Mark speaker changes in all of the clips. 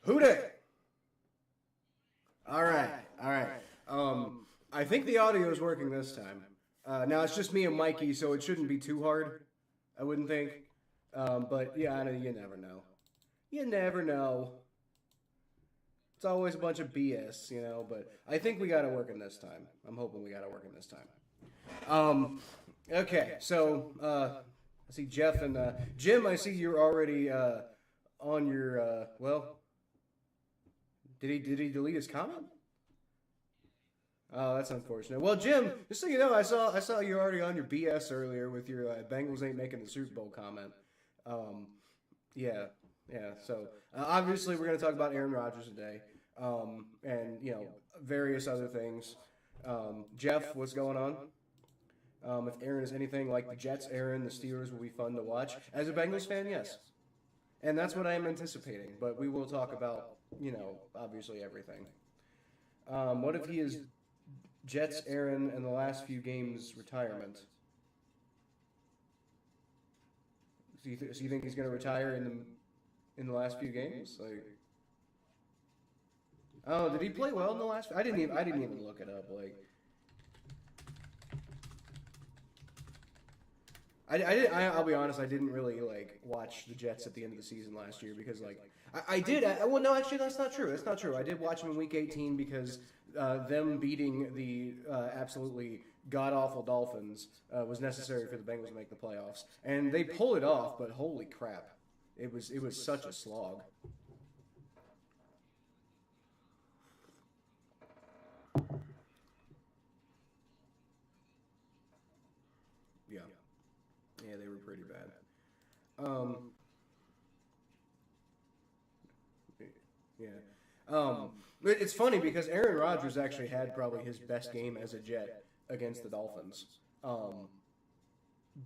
Speaker 1: Who dey? All right, all right. I think the audio is working this time. Now it's just me and Mikey, so it shouldn't be too hard. I wouldn't think. But yeah, I know you never know. You never know. It's always a bunch of BS, you know. But I think we got it working this time. I'm hoping we got it working this time. Okay. So I see Jeff and Jim. I see you're already on your. Well, did he delete his comment? Oh, that's unfortunate. Well, Jim, just so you know, I saw you already on your BS earlier with your Bengals ain't making the Super Bowl comment. Um, yeah, yeah. So obviously, we're going to talk about Aaron Rodgers today, and various other things. Jeff, what's going on? If Aaron is anything like the Jets, Aaron, the Steelers will be fun to watch. As a Bengals fan, yes, and that's what I am anticipating. But we will talk about obviously everything. What if he is Jets Aaron in the last few games retirement? So you think he's going to retire in the last few games? Like, oh, did he play well in the last? I didn't even look it up. Like, I'll be honest. I didn't really like watch the Jets at the end of the season last year because like I did. Well, no, actually, that's not true. That's not true. I did watch them in Week 18 because them beating the absolutely god awful Dolphins was necessary for the Bengals to make the playoffs, and they pulled it off. But holy crap, it was such a slog. Yeah, yeah, they were pretty bad. Um, yeah. It's funny because Aaron Rodgers actually had probably his best game as a Jet against the Dolphins. Um,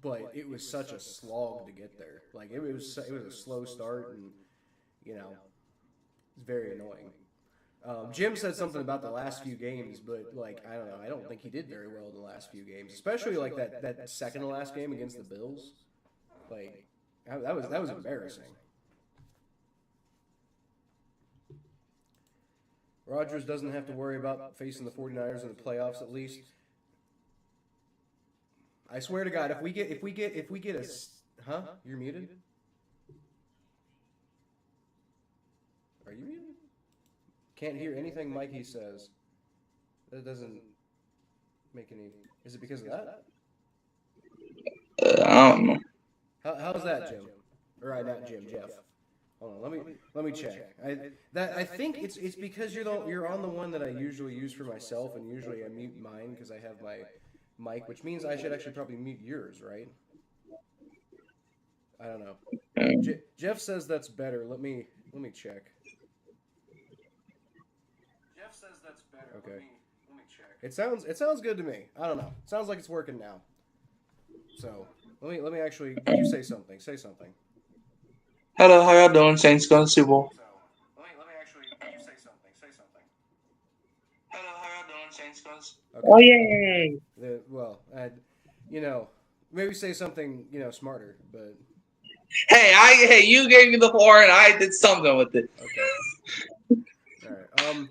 Speaker 1: but it was such a slog to get there. Like it was a slow start, and it's very annoying. Jim said something about the last few games, but like I don't know. I don't think he did very well in the last few games, especially like that second to last game against the Bills. Like that was embarrassing. Rodgers doesn't have to worry about facing the 49ers in the playoffs at least. I swear to God, if we get a huh? You're muted? Are you muted? Can't hear anything Mikey says. That doesn't make any. Is it because of that?
Speaker 2: I don't know.
Speaker 1: How's that, Jim? Or not Jim, Jeff. Hold on, let me check. I think it's because you're on the one that I usually use for myself, and usually I mute mine because I have my mic, which means I should actually probably mute yours, right? I don't know. Jeff says that's better. Let me check. Jeff says that's better. Okay. Let me check. It sounds good to me. I don't know. It sounds like it's working now. So let me actually. You say something. Say something.
Speaker 2: Hello, how y'all doing? Saints going to Super Bowl.
Speaker 1: So let me actually. You say something. Say something.
Speaker 2: Hello, how y'all doing? Saints going to.
Speaker 1: Okay.
Speaker 2: Oh yay!
Speaker 1: Well, you know, maybe say something smarter, but
Speaker 2: Hey, you gave me the floor and I did something with it.
Speaker 1: okay. All right.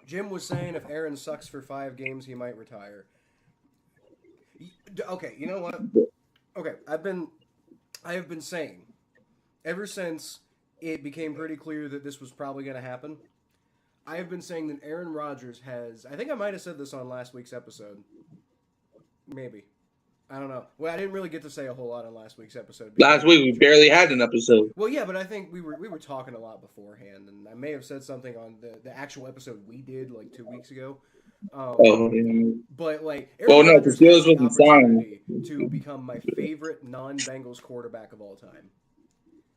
Speaker 1: Jim was saying if Aaron sucks for 5 games, he might retire. Okay, you know what? Okay, I have been saying ever since it became pretty clear that this was probably going to happen. I have been saying that Aaron Rodgers has. I think I might have said this on last week's episode. Maybe. I don't know. Well, I didn't really get to say a whole lot on last week's episode
Speaker 2: Last
Speaker 1: because.
Speaker 2: week we barely had an episode.
Speaker 1: Well, yeah, but I think we were talking a lot beforehand, and I may have said something on the actual episode we did like 2 weeks ago. Um,
Speaker 2: Oh, yeah.
Speaker 1: but like
Speaker 2: Well,
Speaker 1: Aaron
Speaker 2: no, the
Speaker 1: Rodgers has
Speaker 2: Steelers
Speaker 1: the
Speaker 2: wasn't signed.
Speaker 1: opportunity to become my favorite non-Bengals quarterback of all time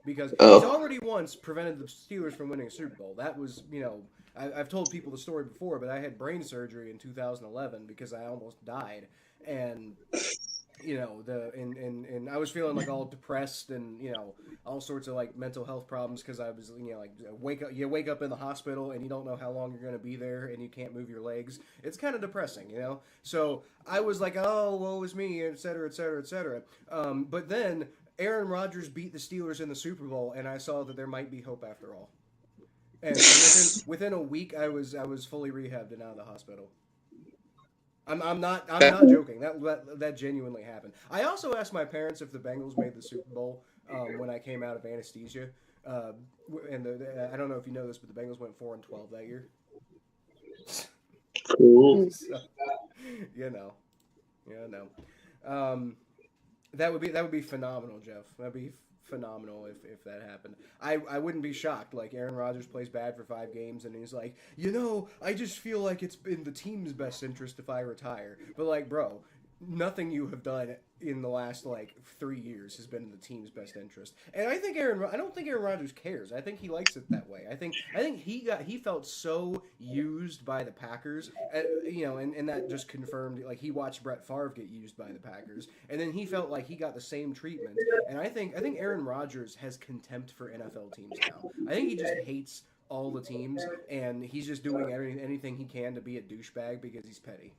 Speaker 1: because he's
Speaker 2: Oh,
Speaker 1: already once prevented the Steelers from winning a Super Bowl. That was, I've told people the story before, but I had brain surgery in 2011 because I almost died, and and I was feeling like all depressed and all sorts of like mental health problems because I was like wake up in the hospital and you don't know how long you're going to be there and you can't move your legs. It's kind of depressing. So I was like, oh, woe is me, et cetera, et cetera, et cetera. But then Aaron Rodgers beat the Steelers in the Super Bowl, and I saw that there might be hope after all. And within a week, I was fully rehabbed and out of the hospital. I'm not joking. That genuinely happened. I also asked my parents if the Bengals made the Super Bowl when I came out of anesthesia. And I don't know if you know this, but the Bengals went 4-12 that year.
Speaker 2: Cool.
Speaker 1: So, you know. That would be phenomenal, Jeff. That'd be phenomenal if that happened. I wouldn't be shocked. Like Aaron Rodgers plays bad for 5 games and he's like, I just feel like it's in the team's best interest if I retire. But like, bro, nothing you have done in the last 3 years has been in the team's best interest. And I don't think Aaron Rodgers cares. I think he likes it that way. I think he felt so used by the Packers, and that just confirmed, he watched Brett Favre get used by the Packers, and then he felt like he got the same treatment. And I think Aaron Rodgers has contempt for NFL teams now. I think he just hates all the teams, and he's just doing anything he can to be a douchebag because he's petty.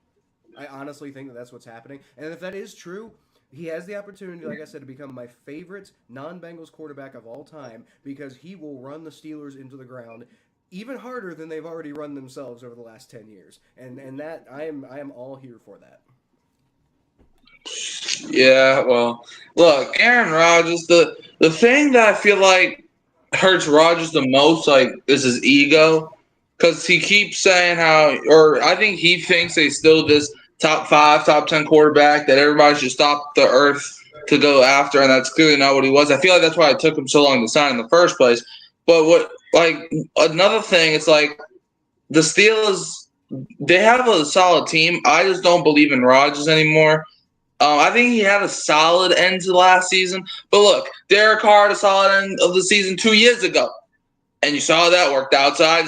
Speaker 1: I honestly think that's what's happening. And if that is true, he has the opportunity, like I said, to become my favorite non-Bengals quarterback of all time because he will run the Steelers into the ground even harder than they've already run themselves over the last 10 years. And that I am all here for that.
Speaker 2: Yeah, well, look, Aaron Rodgers, the thing that I feel like hurts Rodgers the most, is his ego. Because he keeps saying I think he thinks he's still this top 5, top 10 quarterback that everybody should stop the earth to go after, and that's clearly not what he was. I feel like that's why it took him so long to sign in the first place. But another thing, it's like the Steelers, they have a solid team. I just don't believe in Rodgers anymore. I think he had a solid end to last season. But look, Derek Carr had a solid end of the season 2 years ago. And you saw that worked out. So I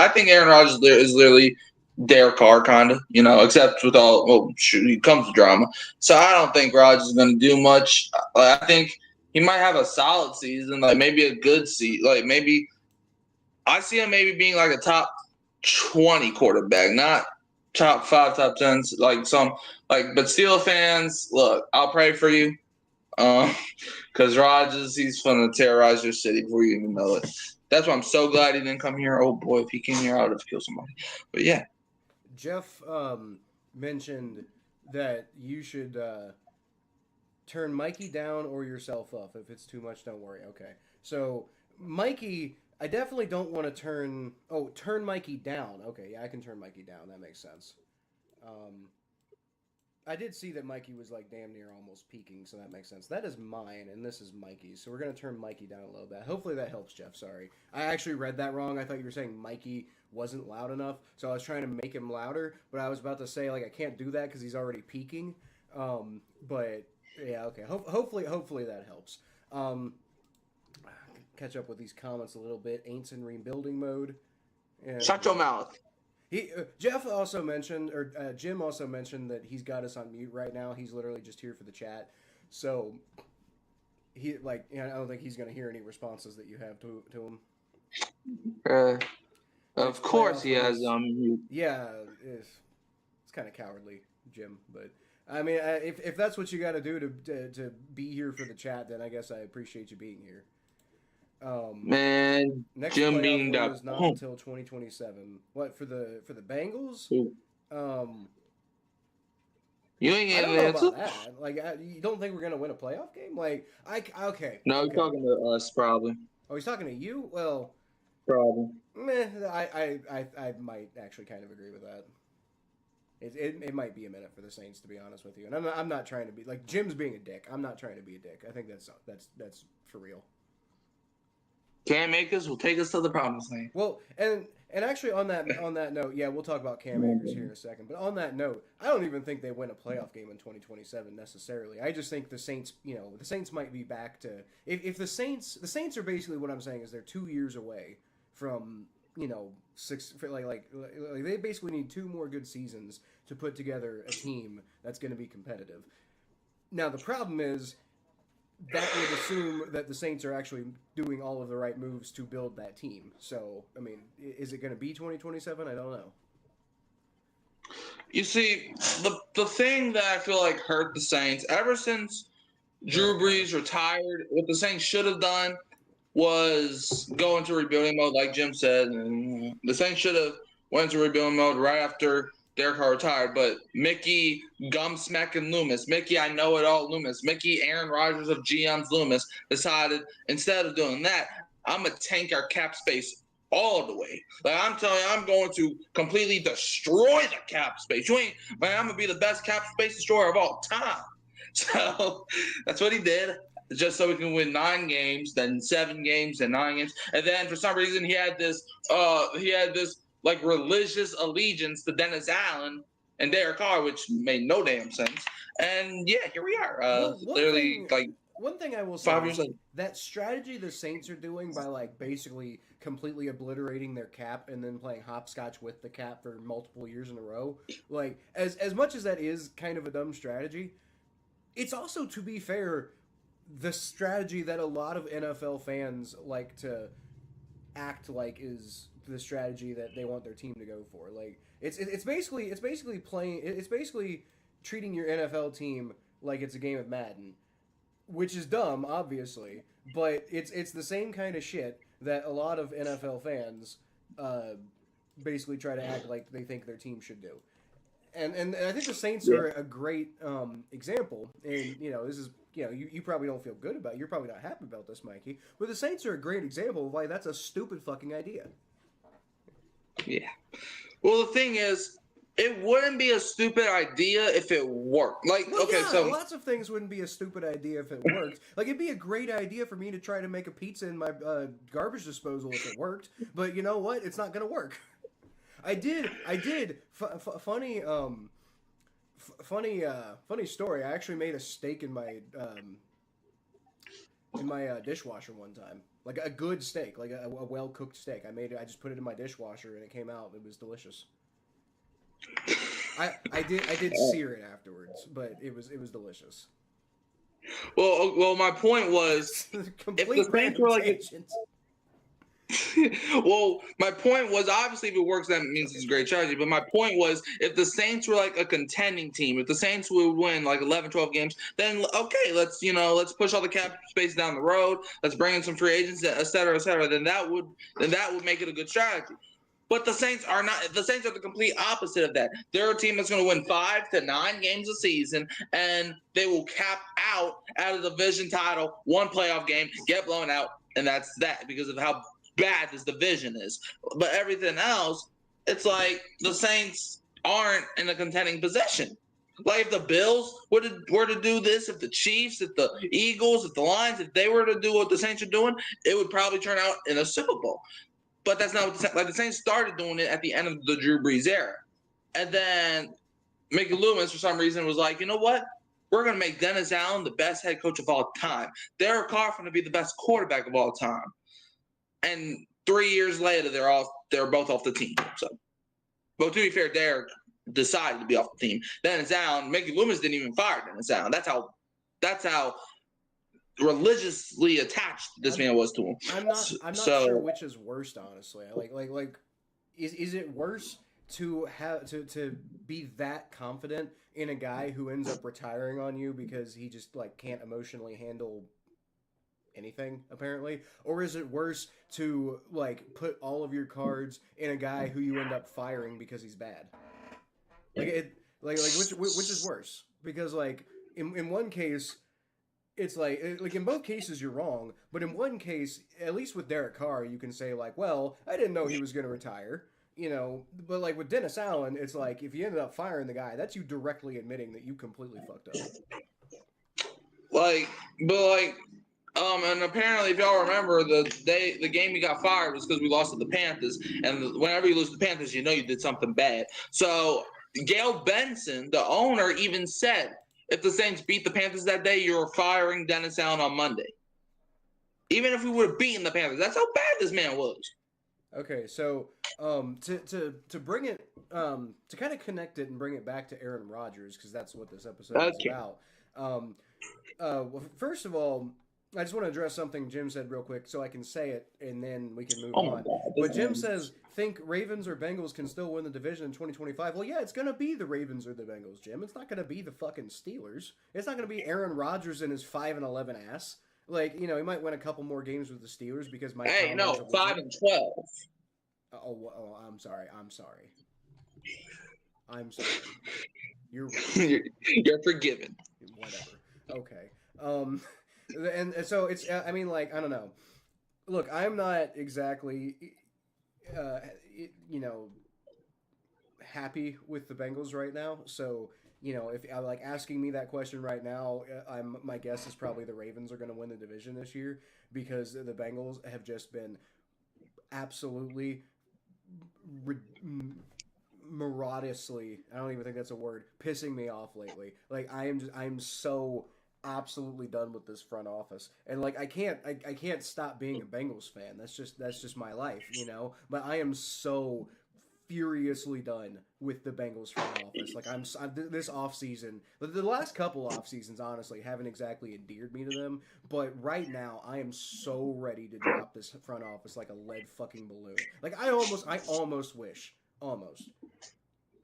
Speaker 2: think Aaron Rodgers is literally Derek Carr, kind of, except with he comes to drama. So I don't think Rodgers is going to do much. I think he might have a solid season, maybe a good season. Maybe I see him maybe being a top 20 quarterback, not top 5, top 10. But Steelers fans, look, I'll pray for you. Because Rodgers, he's going to terrorize your city before you even know it. That's why I'm so glad he didn't come here. Oh, boy, if he came here, I would have killed somebody. But, yeah.
Speaker 1: Jeff mentioned that you should turn Mikey down or yourself up. If it's too much, don't worry. Okay. So, Mikey, I definitely don't want to turn Mikey down. Okay, yeah, I can turn Mikey down. That makes sense. I did see that Mikey was damn near almost peaking, so that makes sense. That is mine, and this is Mikey's. So we're going to turn Mikey down a little bit. Hopefully that helps, Jeff. Sorry. I actually read that wrong. I thought you were saying Mikey wasn't loud enough, so I was trying to make him louder, but I was about to say, I can't do that because he's already peaking. But, yeah, okay. Hopefully that helps. Catch up with these comments a little bit. Aints in rebuilding mode. And
Speaker 2: shut your mouth.
Speaker 1: Jeff also mentioned, or Jim also mentioned that he's got us on mute right now. He's literally just here for the chat. So, I don't think he's going to hear any responses that you have to him.
Speaker 2: Of course he has mute.
Speaker 1: Yeah, it's kind of cowardly, Jim. But, I mean, if that's what you got to do to be here for the chat, then I guess I appreciate you being here.
Speaker 2: Man,
Speaker 1: next
Speaker 2: Jim being
Speaker 1: playoff is not until 2027. What for the Bengals?
Speaker 2: You ain't getting
Speaker 1: an
Speaker 2: answer.
Speaker 1: About that. You don't think we're gonna win a playoff game? Okay.
Speaker 2: No,
Speaker 1: okay.
Speaker 2: He's talking to us probably.
Speaker 1: Oh, he's talking to you? Well,
Speaker 2: probably.
Speaker 1: I might actually kind of agree with that. It might be a minute for the Saints, to be honest with you. And I'm not trying to be Jim's being a dick. I'm not trying to be a dick. I think that's for real.
Speaker 2: Cam Akers will take us to the promised land.
Speaker 1: Well, and actually on that note, yeah, we'll talk about Cam Akers here in a second. But on that note, I don't even think they win a playoff game in 2027 necessarily. I just think the Saints, the Saints might be back to if the Saints are basically what I'm saying is they're 2 years away from 6 they basically need 2 more good seasons to put together a team that's going to be competitive. Now the problem is, that would assume that the Saints are actually doing all of the right moves to build that team. So, I mean, is it going to be 2027? I don't know.
Speaker 2: You see, the thing that I feel hurt the Saints ever since Drew Brees retired. What the Saints should have done was go into rebuilding mode, like Jim said. And the Saints should have went into rebuilding mode right after Derek Carr retired. But Mickey Gumsmacking Loomis, Mickey I know it all Loomis, Mickey Aaron Rodgers of GM's Loomis decided instead of doing that, I'm gonna tank our cap space all the way. Like I'm telling you, I'm going to completely destroy the cap space. Man, I'm gonna be the best cap space destroyer of all time. So that's what he did, just so we can win 9 games, then 7 games, then 9 games, and then for some reason he had this like religious allegiance to Dennis Allen and Derek Carr, which made no damn sense. And yeah, here we are.
Speaker 1: Well,
Speaker 2: Literally, like
Speaker 1: one thing I will say
Speaker 2: 5 years
Speaker 1: is
Speaker 2: later.
Speaker 1: that strategy the Saints are doing by like basically completely obliterating their cap and then playing hopscotch with the cap for multiple years in a row. Like as much as that is kind of a dumb strategy, it's also, to be fair, the strategy that a lot of NFL fans like to act like is the strategy that they want their team to go for. Like it's basically treating your NFL team like it's a game of Madden, which is dumb, obviously, but it's the same kind of shit that a lot of NFL fans basically try to act like they think their team should do. And I think the Saints are a great example. And this is you probably don't feel good about it. You're probably not happy about this, Mikey. But the Saints are a great example of why that's a stupid fucking idea.
Speaker 2: Yeah. Well, the thing is, it wouldn't be a stupid idea if it worked. Like,
Speaker 1: Well,
Speaker 2: okay,
Speaker 1: yeah,
Speaker 2: so
Speaker 1: lots of things wouldn't be a stupid idea if it worked. Like, it'd be a great idea for me to try to make a pizza in my garbage disposal if it worked. But you know what? It's not gonna work. I did. Funny story. I actually made a steak in my dishwasher one time. Like a good steak, like a well cooked steak. I just put it in my dishwasher and it came out. It was delicious. I did sear it afterwards, but it was delicious.
Speaker 2: well, my point was,
Speaker 1: Complete
Speaker 2: if the Saints were like,
Speaker 1: tangent.
Speaker 2: well, my point was obviously if it works, that means it's a great strategy. But my point was, if the Saints were like a contending team, if the Saints would win like 11, 12 games, then okay, let's push all the cap space down the road. Let's bring in some free agents, et cetera, et cetera. Then that would make it a good strategy. But the Saints are not. The Saints are the complete opposite of that. They're a team that's going to win 5 to 9 games a season, and they will cap out of the division title, 1 playoff game, get blown out, and that's that because of how bad this division is. But everything else, it's like the Saints aren't in a contending position. Like if the Bills were to do this, if the Chiefs, if the Eagles, if the Lions, if they were to do what the Saints are doing, it would probably turn out in a Super Bowl. But that's not what the Saints started doing it at the end of the Drew Brees era. And then Mickey Loomis, for some reason, was like, you know what? We're going to make Dennis Allen the best head coach of all time. Derek Carr going to be the best quarterback of all time. And 3 years later, they're both off the team. So, but to be fair, Derek decided to be off the team. Dennis Allen, Mickey Loomis didn't even fire Dennis Allen. That's how religiously attached this man was to him.
Speaker 1: I'm not sure which is worst, honestly. Like, is it worse to have to be that confident in a guy who ends up retiring on you because he just like can't emotionally handle anything apparently, or is it worse to like put all of your cards in a guy who you end up firing because he's bad? Like which is worse? Because like in one case, it's like in both cases you're wrong, but in one case, at least with Derek Carr, you can say like, well, I didn't know he was going to retire, but like with Dennis Allen, it's like if you ended up firing the guy, that's you directly admitting that you completely fucked up.
Speaker 2: And apparently, if y'all remember, the game he got fired was because we lost to the Panthers, and whenever you lose to the Panthers, you know you did something bad. So Gail Benson, the owner, even said, if the Saints beat the Panthers that day, you're firing Dennis Allen on Monday. Even if we would have beaten the Panthers, that's how bad this man was. Okay,
Speaker 1: so to bring it to kind of connect it and bring it back to Aaron Rodgers, because that's what this episode is about. Well, first of all, I just want to address something Jim said real quick so I can say it and then we can move
Speaker 2: Oh my
Speaker 1: on.
Speaker 2: god,
Speaker 1: But
Speaker 2: this
Speaker 1: Jim
Speaker 2: man.
Speaker 1: says, think Ravens or Bengals can still win the division in 2025. Well, yeah, it's going to be the Ravens or the Bengals, Jim. It's not going to be the fucking Steelers. It's not going to be Aaron Rodgers and his 5-11 ass. Like, you know, he might win a couple more games with the Steelers because Mike
Speaker 2: Hey,
Speaker 1: Tomlin's a
Speaker 2: no, five
Speaker 1: wizard.
Speaker 2: and 12.
Speaker 1: I'm sorry. I'm sorry. I'm sorry. You're right.
Speaker 2: You're forgiven.
Speaker 1: Whatever. Okay. Um, and so it's. I mean, like, I don't know. Look, I'm not exactly, uh, you know, happy with the Bengals right now. So, you know, if like asking me that question right now, my guess is probably the Ravens are going to win the division this year because the Bengals have just been absolutely miraculously, I don't even think that's a word, pissing me off lately. Like I'm so absolutely done with this front office. And like I can't stop being a Bengals fan. That's just my life, you know? But I am so furiously done with the Bengals front office. Like I'm this off season, the last couple off seasons, honestly, haven't exactly endeared me to them. But right now, I am so ready to drop this front office like a lead fucking balloon. Like I almost wish, almost.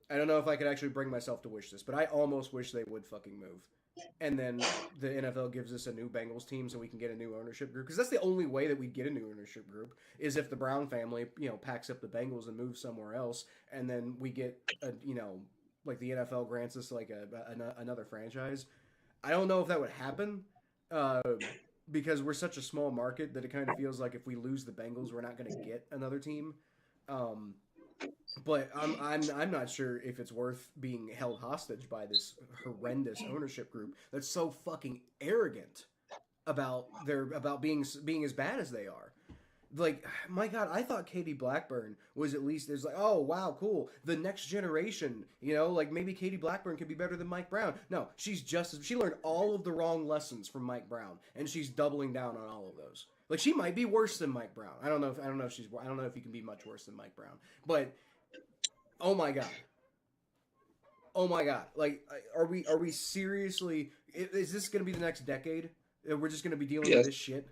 Speaker 1: I don't know if I could actually bring myself to wish this, but I almost wish they would fucking move. And then the NFL gives us a new Bengals team so we can get a new ownership group. Because that's the only way that we'd get a new ownership group is if the Brown family, you know, packs up the Bengals and moves somewhere else. And then we get, you know, like the NFL grants us like another franchise. I don't know if that would happen uh, because we're such a small market that it kind of feels like if we lose the Bengals, we're not going to get another team. Um, but I'm not sure if it's worth being held hostage by this horrendous ownership group that's so fucking arrogant about being as bad as they are. Like, my God, I thought Katie Blackburn was at least there's like, oh wow, cool, the next generation, you know, like maybe Katie Blackburn could be better than Mike Brown. No, she learned all of the wrong lessons from Mike Brown, and she's doubling down on all of those. Like she might be worse than Mike Brown. I don't know if you can be much worse than Mike Brown, but oh my God. Oh my God! Like, are we seriously? Is this going to be the next decade? We're just going to be dealing with
Speaker 2: Yes.
Speaker 1: this shit.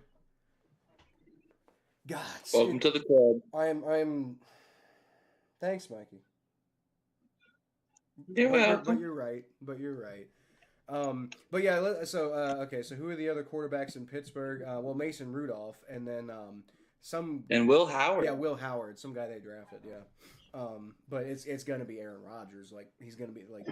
Speaker 1: God,
Speaker 2: Welcome to the club.
Speaker 1: I'm. Thanks, Mikey.
Speaker 2: You're
Speaker 1: But
Speaker 2: welcome.
Speaker 1: you're right. But you're right. But yeah. So okay. So who are the other quarterbacks in Pittsburgh? Well, Mason Rudolph, and then some.
Speaker 2: And Will Howard.
Speaker 1: Yeah, Will Howard, some guy they drafted. Yeah. But it's gonna be Aaron Rodgers. Like he's gonna be like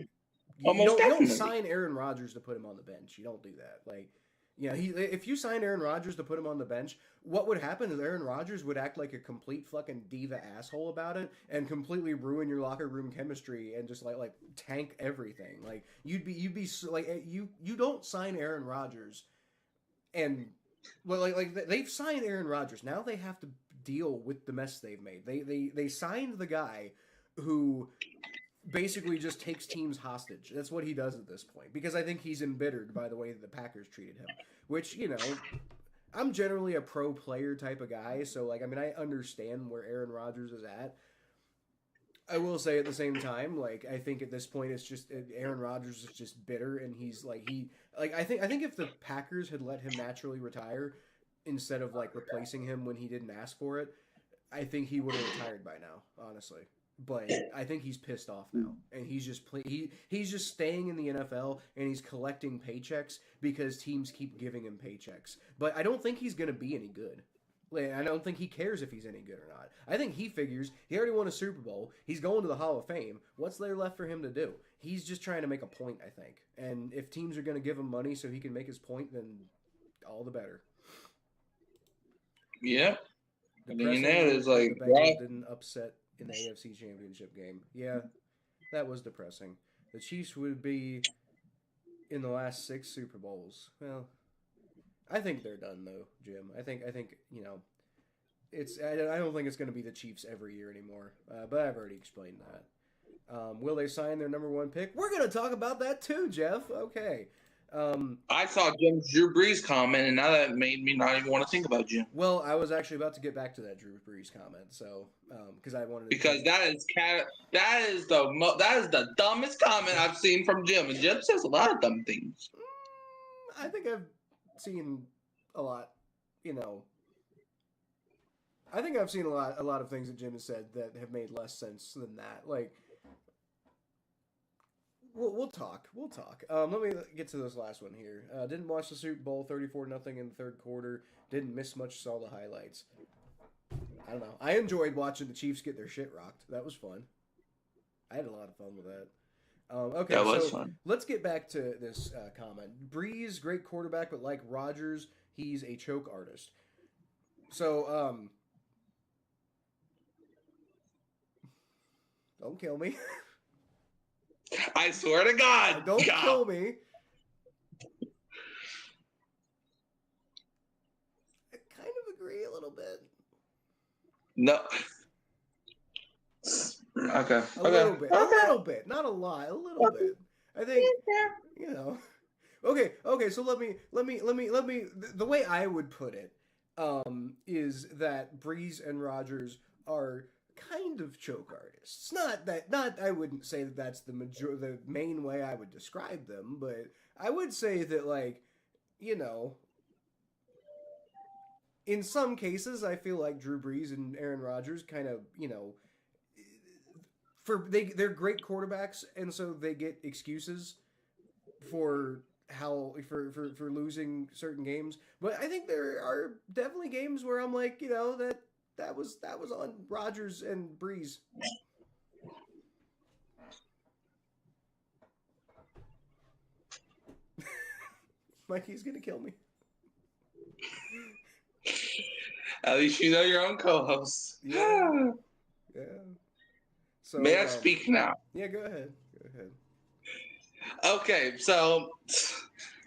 Speaker 2: Almost
Speaker 1: you don't
Speaker 2: definitely.
Speaker 1: sign Aaron Rodgers to put him on the bench. You don't do that. Like, you know, if you sign Aaron Rodgers to put him on the bench, what would happen is Aaron Rodgers would act like a complete fucking diva asshole about it and completely ruin your locker room chemistry and just like tank everything. Like you'd be like you don't sign Aaron Rodgers and well like they've signed Aaron Rodgers. Now they have to deal with the mess they've made. They signed the guy who basically just takes teams hostage. That's what he does at this point because I think he's embittered by the way that the Packers treated him. Which, you know, I'm generally a pro player type of guy, so like I mean I understand where Aaron Rodgers is at. I will say at the same time, like I think at this point it's just Aaron Rodgers is just bitter and he's like I think if the Packers had let him naturally retire instead of like replacing him when he didn't ask for it, I think he would have retired by now, honestly. But I think he's pissed off now, and he's just staying in the NFL and he's collecting paychecks because teams keep giving him paychecks. But I don't think he's gonna be any good. Like, I don't think he cares if he's any good or not. I think he figures he already won a Super Bowl. He's going to the Hall of Fame. What's there left for him to do? He's just trying to make a point, I think. And if teams are going to give him money so he can make his point, then all the better.
Speaker 2: Yep. I mean, that
Speaker 1: Depressing
Speaker 2: is
Speaker 1: that
Speaker 2: like,
Speaker 1: the
Speaker 2: right?
Speaker 1: Bengals didn't upset in the AFC Championship game. Yeah, that was depressing. The Chiefs would be in the last 6 Super Bowls. Well, I think they're done though, Jim. I think you know I don't think it's going to be the Chiefs every year anymore. But I've already explained that. Will they sign their number 1 pick? We're going to talk about that too, Jeff. Okay.
Speaker 2: I saw Jim's Drew Brees comment, and now that made me not even want to think about Jim.
Speaker 1: Well, I was actually about to get back to that Drew Brees comment, so because I wanted to
Speaker 2: Because that is the dumbest comment I've seen from Jim, and Jim says a lot of dumb things.
Speaker 1: I think I've seen a lot, you know. I think I've seen a lot of things that Jim has said that have made less sense than that. Like, we'll talk. We'll talk. Let me get to this last one here. Didn't watch the Super Bowl, 34-0 in the third quarter. Didn't miss much. Saw the highlights. I don't know. I enjoyed watching the Chiefs get their shit rocked. That was fun. I had a lot of fun with that. Okay,
Speaker 2: That was
Speaker 1: so
Speaker 2: fun.
Speaker 1: let's get back to this comment. Breeze, great quarterback, but like Rodgers, he's a choke artist. So, don't kill me.
Speaker 2: I swear to God.
Speaker 1: Don't
Speaker 2: God.
Speaker 1: kill me. I kind of agree a little bit.
Speaker 2: No. Okay.
Speaker 1: A little bit. A little bit. Not a lot. A little bit. I think, you know. Okay, so let me the way I would put it is that Breeze and Rodgers are kind of choke artists. Not I wouldn't say that that's the main way I would describe them, but I would say that, like, you know, in some cases I feel like Drew Brees and Aaron Rodgers kind of, you know, they're great quarterbacks, and so they get excuses for for losing certain games. But I think there are definitely games where I'm like, you know, that was on Rodgers and Breeze. Mikey's gonna kill me.
Speaker 2: At least you know your own co-host.
Speaker 1: Yeah. Yeah. So
Speaker 2: May I speak now?
Speaker 1: Yeah, go ahead. Go ahead.
Speaker 2: Okay, so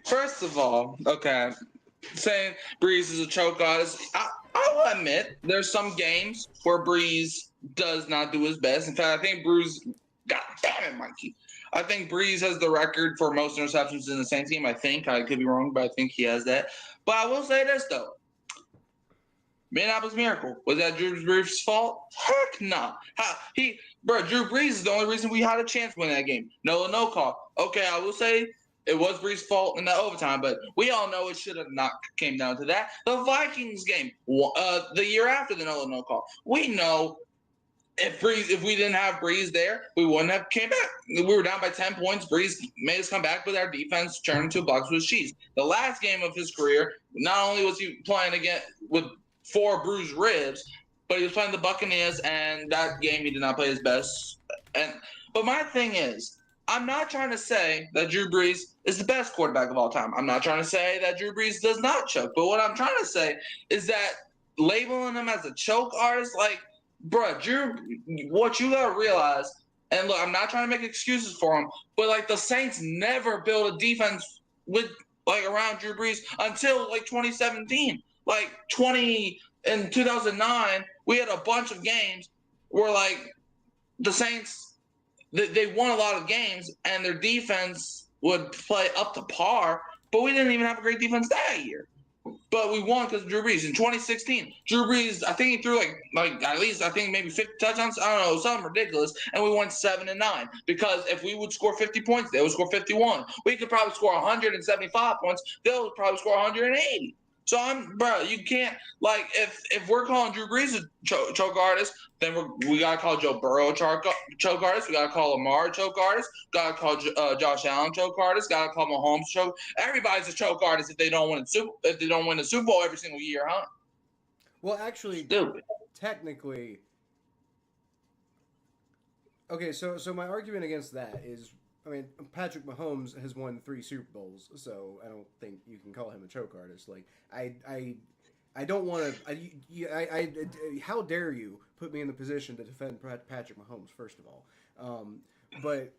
Speaker 2: first of all, okay, saying Breeze is a choke artist, I'll admit there's some games where Breeze does not do his best. In fact, I think Breeze, God damn it, Mikey. I think Breeze has the record for most interceptions in the same team. I think I could be wrong, but I think he has that. But I will say this though. Minneapolis Miracle. Was that Drew Brees' fault? Heck no. Drew Brees is the only reason we had a chance to win that game. No call. Okay, I will say it was Brees' fault in that overtime, but we all know it should have not came down to that. The Vikings game, the year after the no call. We know if we didn't have Brees there, we wouldn't have came back. We were down by 10 points. Brees made us come back with our defense turned into a box with cheese. The last game of his career, not only was he playing again with 4 bruised ribs, but he was playing the Buccaneers, and that game he did not play his best. But my thing is, I'm not trying to say that Drew Brees is the best quarterback of all time. I'm not trying to say that Drew Brees does not choke. But what I'm trying to say is that labeling him as a choke artist, like, bruh, Drew, what you gotta realize, and look, I'm not trying to make excuses for him, but like the Saints never built a defense with like around Drew Brees until like 2017. Like in 2009, we had a bunch of games where like the Saints they won a lot of games and their defense would play up to par, but we didn't even have a great defense that year. But we won because of Drew Brees. In 2016, Drew Brees, I think he threw like at least I think maybe 50 touchdowns. I don't know, something ridiculous, and we won 7-9 because if we would score 50 points, they would score 51. We could probably score 175 points. They'll probably score 180. So you can't if we're calling Drew Brees a choke artist, then we gotta call Joe Burrow a choke artist. We gotta call Lamar a choke artist. Gotta call Josh Allen choke artist. Gotta call Mahomes choke. Everybody's a choke artist if they don't win the Super Bowl every single year, huh?
Speaker 1: Well, actually,
Speaker 2: Stupid.
Speaker 1: Technically, okay. So my argument against that is, I mean, Patrick Mahomes has won 3 Super Bowls, so I don't think you can call him a choke artist. Like I don't want to. How dare you put me in the position to defend Patrick Mahomes? First of all, but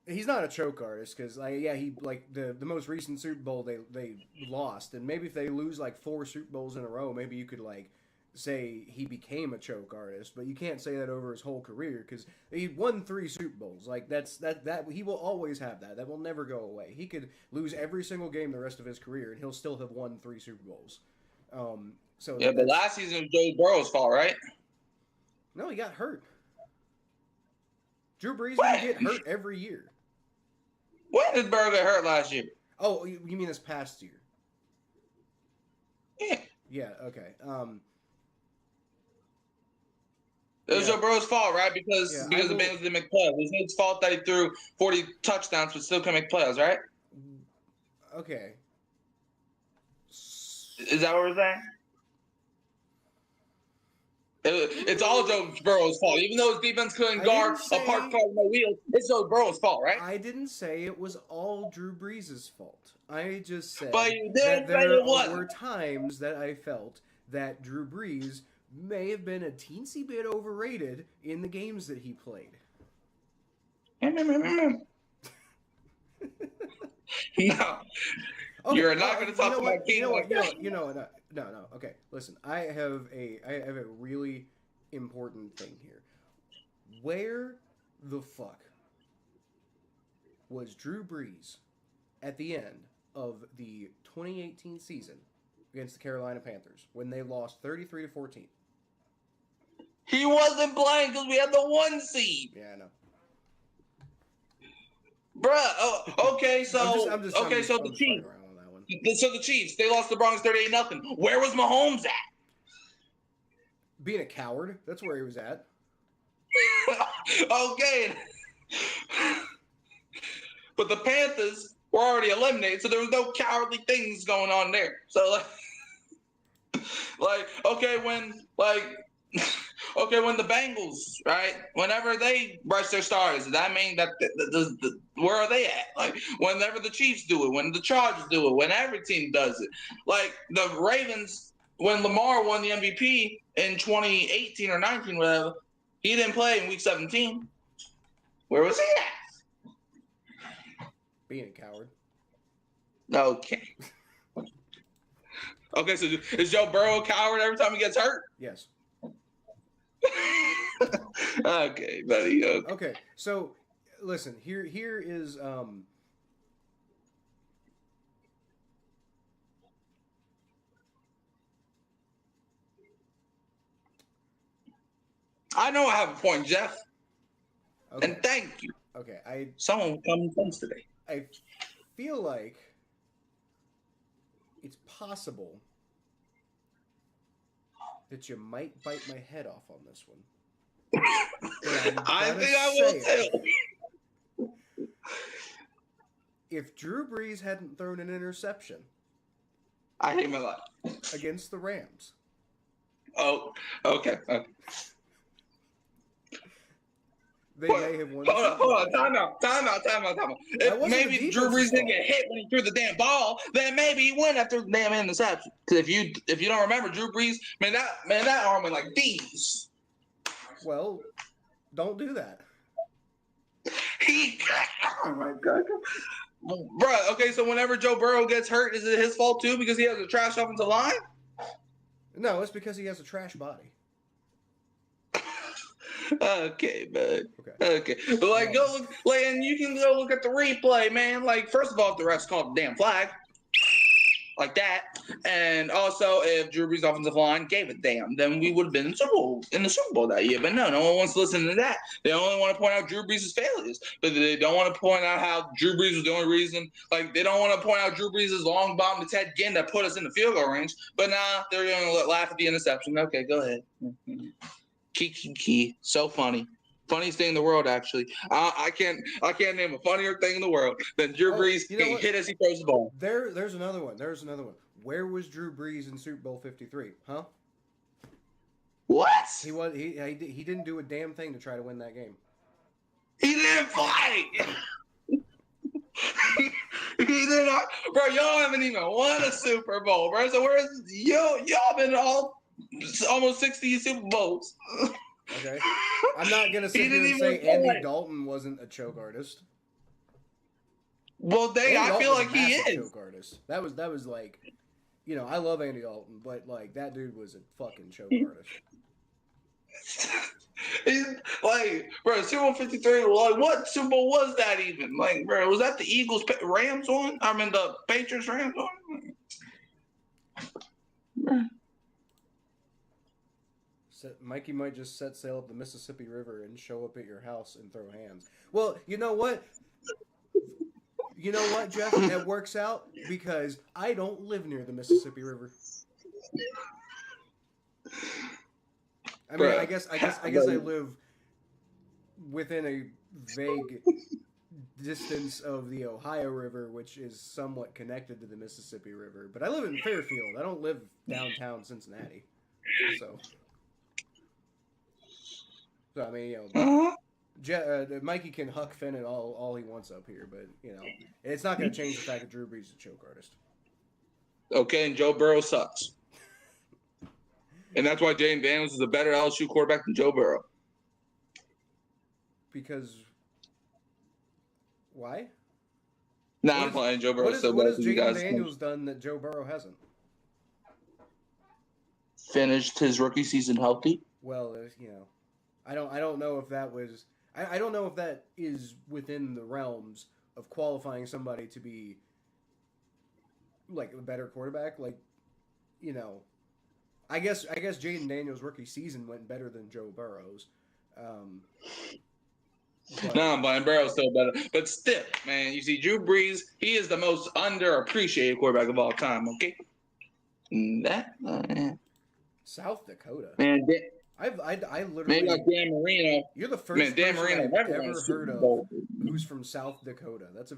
Speaker 1: he's not a choke artist because he like the most recent Super Bowl they lost, and maybe if they lose like 4 Super Bowls in a row, maybe you could like say he became a choke artist, but you can't say that over his whole career because he won 3 Super Bowls. Like that he will always have that. That will never go away. He could lose every single game the rest of his career, and he'll still have won 3 Super Bowls. So
Speaker 2: yeah, but last season was Joe Burrow's fault, right?
Speaker 1: No, he got hurt. Drew Brees didn't get hurt every year.
Speaker 2: When did Burrow get hurt last year?
Speaker 1: Oh, you mean this past year?
Speaker 2: Yeah.
Speaker 1: Yeah. Okay.
Speaker 2: It was
Speaker 1: Yeah.
Speaker 2: Joe Burrow's fault, right?
Speaker 1: Yeah. I
Speaker 2: Because the
Speaker 1: will.
Speaker 2: Bengals didn't make playoffs. It's his fault that he threw 40 touchdowns but still couldn't make playoffs, right?
Speaker 1: Okay.
Speaker 2: Is that what we're saying? It's all Joe Burrow's fault. Even though his defense couldn't
Speaker 1: I didn't
Speaker 2: guard a parked
Speaker 1: say.
Speaker 2: car with no wheels, it's Joe Burrow's fault, right?
Speaker 1: I didn't say it was all Drew Brees' fault. I just
Speaker 2: But
Speaker 1: said
Speaker 2: you
Speaker 1: that
Speaker 2: didn't say
Speaker 1: there
Speaker 2: it
Speaker 1: were
Speaker 2: wasn't.
Speaker 1: times that I felt that Drew Brees may have been a teensy bit overrated in the games that he played.
Speaker 2: No,
Speaker 1: Okay.
Speaker 2: you're not going to
Speaker 1: You
Speaker 2: talk
Speaker 1: know
Speaker 2: to my
Speaker 1: what? You
Speaker 2: king
Speaker 1: know
Speaker 2: like
Speaker 1: what? You know
Speaker 2: that.
Speaker 1: what? You know what? No. Okay. Listen, I have a really important thing here. Where the fuck was Drew Brees at the end of the 2018 season against the Carolina Panthers when they lost 33-14?
Speaker 2: He wasn't playing because we had the 1 seed.
Speaker 1: Yeah, I know.
Speaker 2: Bruh, okay, so
Speaker 1: I'm just
Speaker 2: okay, so the
Speaker 1: fucking
Speaker 2: Chiefs.
Speaker 1: around on that one.
Speaker 2: So the Chiefs, they lost the Bronx 38-0. Where was Mahomes at?
Speaker 1: Being a coward, that's where he was at.
Speaker 2: Okay. But the Panthers were already eliminated, so there was no cowardly things going on there. So okay, when the Bengals, right, whenever they rush their starters, does that mean that where are they at? Like whenever the Chiefs do it, when the Chargers do it, when every team does it, like the Ravens, when Lamar won the MVP in 2018 or 19, whatever, he didn't play in Week 17. Where was he at?
Speaker 1: Being a coward.
Speaker 2: Okay. Okay, so is Joe Burrow a coward every time he gets hurt?
Speaker 1: Yes.
Speaker 2: Okay, buddy. Okay.
Speaker 1: Okay, so listen, here is
Speaker 2: I know I have a point, Jeff,
Speaker 1: okay.
Speaker 2: and thank you.
Speaker 1: Okay,
Speaker 2: Someone come sense today.
Speaker 1: I feel like it's possible that you might bite my head off on this one.
Speaker 2: I think I will too.
Speaker 1: If Drew Brees hadn't thrown an interception
Speaker 2: I hate my life.
Speaker 1: against the Rams,
Speaker 2: Oh, okay.
Speaker 1: they may have won.
Speaker 2: Hold on. Time out. If
Speaker 1: wasn't
Speaker 2: maybe
Speaker 1: the
Speaker 2: Drew
Speaker 1: defense's
Speaker 2: Brees didn't
Speaker 1: fault.
Speaker 2: get hit when he threw the damn ball, then maybe he went after the damn interception. Because if you don't remember, Drew Brees, that arm went like these.
Speaker 1: Well, don't do that.
Speaker 2: Oh my god. Bruh, okay, so whenever Joe Burrow gets hurt, is it his fault too because he has a trash offensive line?
Speaker 1: No, it's because he has a trash body.
Speaker 2: Okay, bud.
Speaker 1: Okay.
Speaker 2: But go look, and you can go look at the replay, man. Like, first of all, if the refs called the damn flag, like that, and also if Drew Brees' offensive line gave a damn, then we would have been in the Super Bowl that year. But no one wants to listen to that. They only want to point out Drew Brees' failures, but they don't want to point out how Drew Brees was the only reason. Like, they don't want to point out Drew Brees' long bomb to Ted Ginn that put us in the field goal range. But nah, they're going to laugh at the interception. Okay, go ahead. Key. So funny. Funniest thing in the world, actually. I can't name a funnier thing in the world than Drew Brees getting hit as he throws the ball.
Speaker 1: There's another one. Where was Drew Brees in Super Bowl 53? Huh?
Speaker 2: What?
Speaker 1: He didn't do a damn thing to try to win that game.
Speaker 2: He didn't play. He did not, bro. Y'all haven't even won a Super Bowl, bro. So y'all been almost 60 Super Bowls.
Speaker 1: Okay. I'm not gonna sit here and say Andy Dalton wasn't a choke artist.
Speaker 2: Well, I feel like he is.
Speaker 1: Choke artist. That was like, I love Andy Dalton, but like that dude was a fucking choke artist.
Speaker 2: He's like, bro, Super Bowl 53. Like, what Super Bowl was that even? Like, bro, was that the Eagles Rams one? I mean, the Patriots Rams one?
Speaker 1: Mikey might just set sail up the Mississippi River and show up at your house and throw hands. Well, you know what? You know what, Jeff? That works out because I don't live near the Mississippi River. I mean,
Speaker 2: Bruh.
Speaker 1: I live within a vague distance of the Ohio River, which is somewhat connected to the Mississippi River. But I live in Fairfield. I don't live downtown Cincinnati. So, I mean,
Speaker 2: Uh-huh.
Speaker 1: Mikey can huck Finn and all he wants up here, but it's not going to change the fact that Drew Brees is a choke artist.
Speaker 2: Okay, and Joe Burrow sucks. And that's why Jaden Daniels is a better LSU quarterback than Joe Burrow.
Speaker 1: Because why?
Speaker 2: Nah, I'm playing. Joe Burrow so
Speaker 1: what
Speaker 2: bad
Speaker 1: has
Speaker 2: for you
Speaker 1: Jaden
Speaker 2: guys.
Speaker 1: Daniels done that Joe Burrow hasn't?
Speaker 2: Finished his rookie season healthy.
Speaker 1: Well, I don't know if that was. I don't know if that is within the realms of qualifying somebody to be like a better quarterback. Like, I guess Jaden Daniels' rookie season went better than Joe Burrow's. But,
Speaker 2: No, I'm playing. Burrow's still better. But still, man, you see, Drew Brees, he is the most underappreciated quarterback of all time, okay?
Speaker 1: South Dakota.
Speaker 2: Man,
Speaker 1: I
Speaker 2: man,
Speaker 1: literally.
Speaker 2: like Dan Marino.
Speaker 1: You're the first
Speaker 2: Man, Dan
Speaker 1: person
Speaker 2: Marino
Speaker 1: I've
Speaker 2: never won a
Speaker 1: ever
Speaker 2: Super
Speaker 1: heard of
Speaker 2: Bowl.
Speaker 1: who's from South Dakota. That's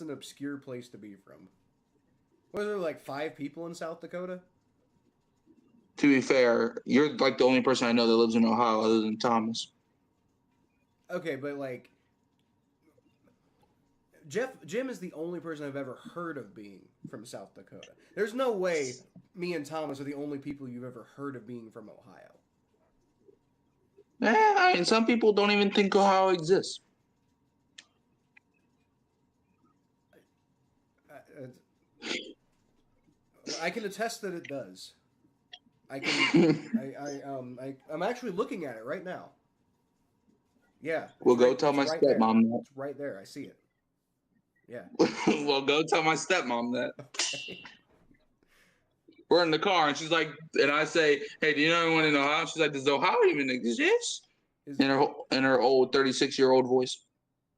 Speaker 1: an obscure place to be from. Was there like 5 people in South Dakota?
Speaker 2: To be fair, you're like the only person I know that lives in Ohio other than Thomas.
Speaker 1: Okay, but like Jim is the only person I've ever heard of being from South Dakota. There's no way me and Thomas are the only people you've ever heard of being from Ohio.
Speaker 2: I mean, some people don't even think Ohio exists.
Speaker 1: I can attest that it does. I can. I'm actually looking at it right now. Yeah.
Speaker 2: Well, go tell my stepmom that.
Speaker 1: It's right there. I see it. Yeah.
Speaker 2: Well, go tell my stepmom that.
Speaker 1: Okay.
Speaker 2: We're in the car, and she's like, and I say, "Hey, do you know anyone in Ohio?" She's like, "Does Ohio even exist?" In her old 36-year-old voice.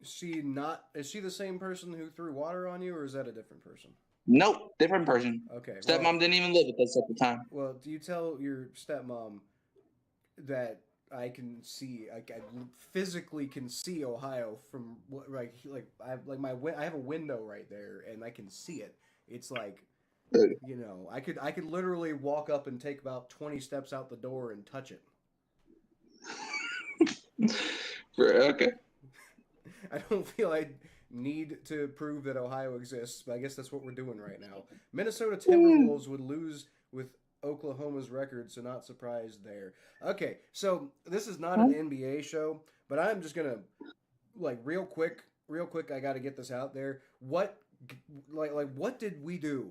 Speaker 1: Is she not? Is she the same person who threw water on you, or is that a different person?
Speaker 2: Nope, different person.
Speaker 1: Okay.
Speaker 2: Stepmom didn't even live with us at the time.
Speaker 1: Well, do you tell your stepmom that I can see, I physically can see Ohio from I have a window right there, and I can see it. It's like, I could literally walk up and take about 20 steps out the door and touch it.
Speaker 2: Okay.
Speaker 1: I don't feel I need to prove that Ohio exists, but I guess that's what we're doing right now. Minnesota Timberwolves would lose with Oklahoma's record, so not surprised there. Okay, so this is not an NBA show, but I'm just gonna real quick, I got to get this out there. What did we do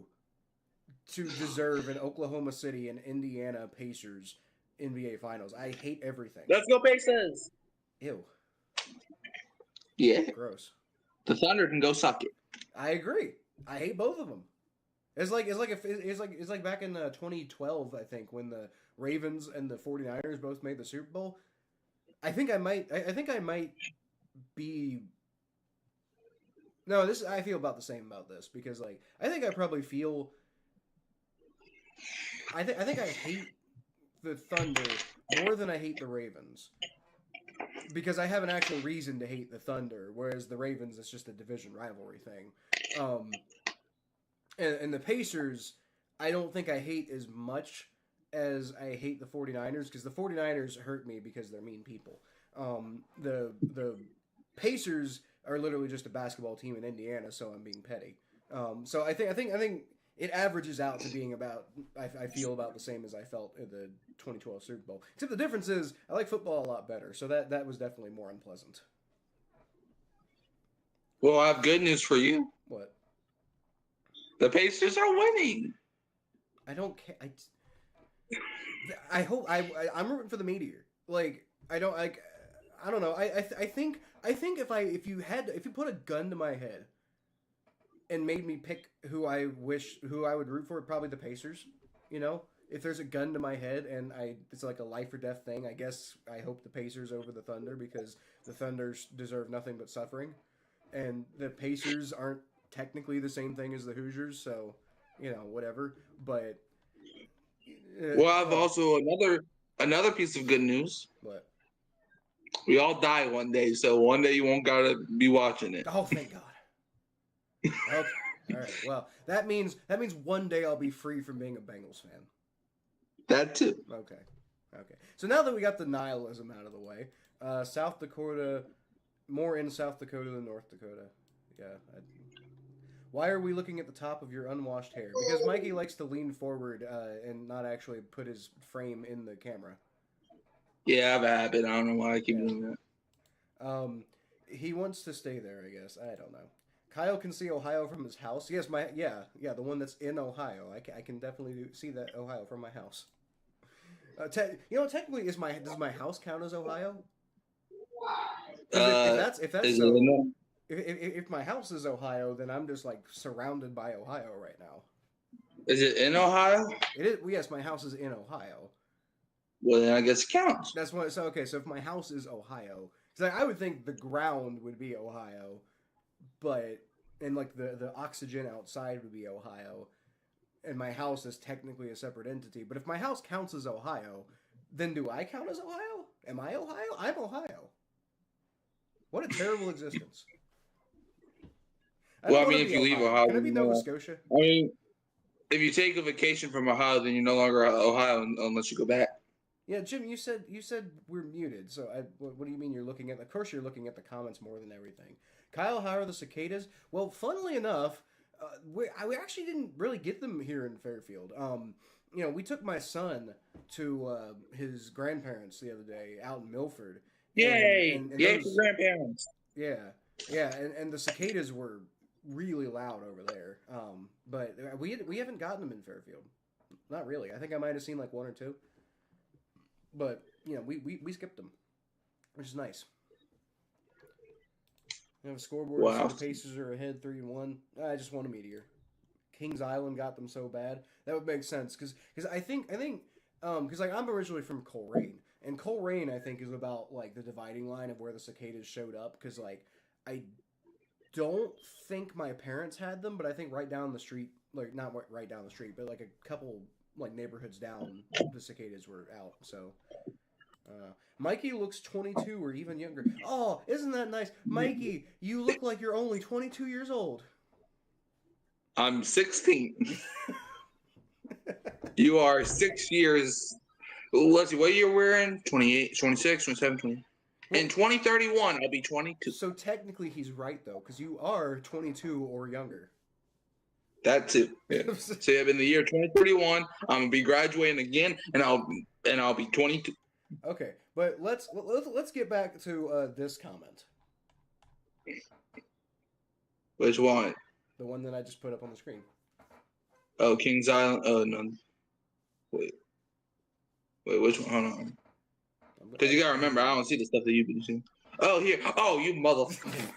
Speaker 1: to deserve an Oklahoma City and Indiana Pacers NBA Finals? I hate everything.
Speaker 2: Let's go Pacers.
Speaker 1: Ew.
Speaker 2: Yeah.
Speaker 1: Gross.
Speaker 2: The Thunder can go suck it.
Speaker 1: I agree. I hate both of them. It's like back in 2012, I think, when the Ravens and the 49ers both made the Super Bowl. I think I might be. No, I feel about the same about this because I think I probably feel. I think I hate the Thunder more than I hate the Ravens. Because I have an actual reason to hate the Thunder, whereas the Ravens, it's just a division rivalry thing. And the Pacers, I don't think I hate as much as I hate the 49ers, because the 49ers hurt me because they're mean people. The Pacers are literally just a basketball team in Indiana, so I'm being petty. So I think it averages out to being about, I feel about the same as I felt in the 2012 Super Bowl. Except the difference is I like football a lot better, so that was definitely more unpleasant.
Speaker 2: Well, I have good news for you.
Speaker 1: What?
Speaker 2: The Pacers are winning.
Speaker 1: I don't care. I hope I'm rooting for the Meteor. I don't know. I think if you put a gun to my head and made me pick who I would root for, probably the Pacers. If there's a gun to my head and it's like a life or death thing, I guess I hope the Pacers over the Thunder, because the Thunder deserve nothing but suffering, and the Pacers aren't technically the same thing as the Hoosiers, so whatever. But
Speaker 2: Well, I've
Speaker 1: Oh,
Speaker 2: also another piece of good news.
Speaker 1: what?
Speaker 2: We all die one day, so one day you won't gotta be watching it.
Speaker 1: Oh, thank God. Okay. All right. Well, that means one day I'll be free from being a Bengals fan.
Speaker 2: That too.
Speaker 1: Okay. Okay. So now that we got the nihilism out of the way, South Dakota, more in South Dakota than North Dakota. Yeah. Why are we looking at the top of your unwashed hair? Because Mikey likes to lean forward and not actually put his frame in the camera.
Speaker 2: Yeah, I have a habit. I don't know why I keep
Speaker 1: Yeah.
Speaker 2: doing that.
Speaker 1: He wants to stay there, I guess. I don't know. Kyle can see Ohio from his house. Yes, the one that's in Ohio. I can definitely see that Ohio from my house. Technically, does my house count as Ohio? If that's
Speaker 2: Is it
Speaker 1: so,
Speaker 2: enough?
Speaker 1: if my house is Ohio, then I'm just like surrounded by Ohio right now.
Speaker 2: Is it in Ohio?
Speaker 1: It is. Yes, my house is in Ohio.
Speaker 2: Well, then I guess it counts.
Speaker 1: That's what. So okay. So if my house is Ohio, because I would think the ground would be Ohio, but and like the oxygen outside would be Ohio, and my house is technically a separate entity. But if my house counts as Ohio, then do I count as Ohio? Am I Ohio? I'm Ohio. What a terrible existence.
Speaker 2: Well, I mean, if you leave Ohio,
Speaker 1: Can I be Nova Scotia?
Speaker 2: I mean, if you take a vacation from Ohio, then you're no longer Ohio unless you go back.
Speaker 1: Yeah, Jim, you said we're muted. So what do you mean you're looking at? Of course, you're looking at the comments more than everything. Kyle, how are the cicadas? Well, funnily enough, we actually didn't really get them here in Fairfield. We took my son to his grandparents the other day out in Milford.
Speaker 2: Yay!
Speaker 1: And
Speaker 2: Yay
Speaker 1: those,
Speaker 2: for grandparents!
Speaker 1: yeah, and the cicadas were really loud over there. But we haven't gotten them in Fairfield. Not really. I think I might have seen like one or two. But we skipped them, which is nice. We have a scoreboard.
Speaker 2: Wow.
Speaker 1: So the Pacers are ahead 3-1. I just want a meteor. Kings Island got them so bad that would make sense because I think because like I'm originally from Coleraine, and Coleraine I think is about like the dividing line of where the cicadas showed up because like I don't think my parents had them, but I think right down the street, like not right down the street, but like a couple like neighborhoods down, the cicadas were out. So Mikey looks 22 or even younger. Oh, isn't that nice? Mikey, you look like you're only 22 years old.
Speaker 2: I'm 16. You are 6 years. Let's see, what year we're in? 28, 26, 27, 20. In 2031, I'll be 22.
Speaker 1: So technically he's right, though, because you are 22 or younger.
Speaker 2: That's it. Yeah. See, in the year 2031, I'm gonna be graduating again, and I'll be 22.
Speaker 1: Okay, but let's get back to this comment.
Speaker 2: Which one?
Speaker 1: The one that I just put up on the screen.
Speaker 2: Oh, Kings Island. Oh no. Wait, which one? Hold on. Because you gotta remember, I don't see the stuff that you've been seeing. Oh, here. Oh, you motherfucker.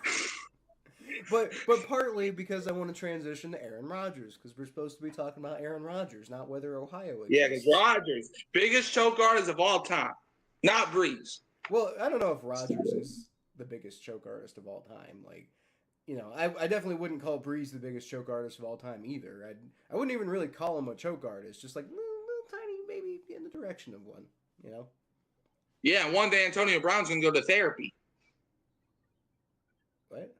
Speaker 1: But partly because I want to transition to Aaron Rodgers because we're supposed to be talking about Aaron Rodgers, not whether Ohio exists.
Speaker 2: Yeah, because Rodgers, biggest choke artist of all time, not Breeze.
Speaker 1: Well, I don't know if Rodgers is the biggest choke artist of all time. Like, I definitely wouldn't call Breeze the biggest choke artist of all time either. I wouldn't even really call him a choke artist. Just like little tiny, maybe in the direction of one.
Speaker 2: Yeah, one day Antonio Brown's gonna go to therapy.
Speaker 1: What?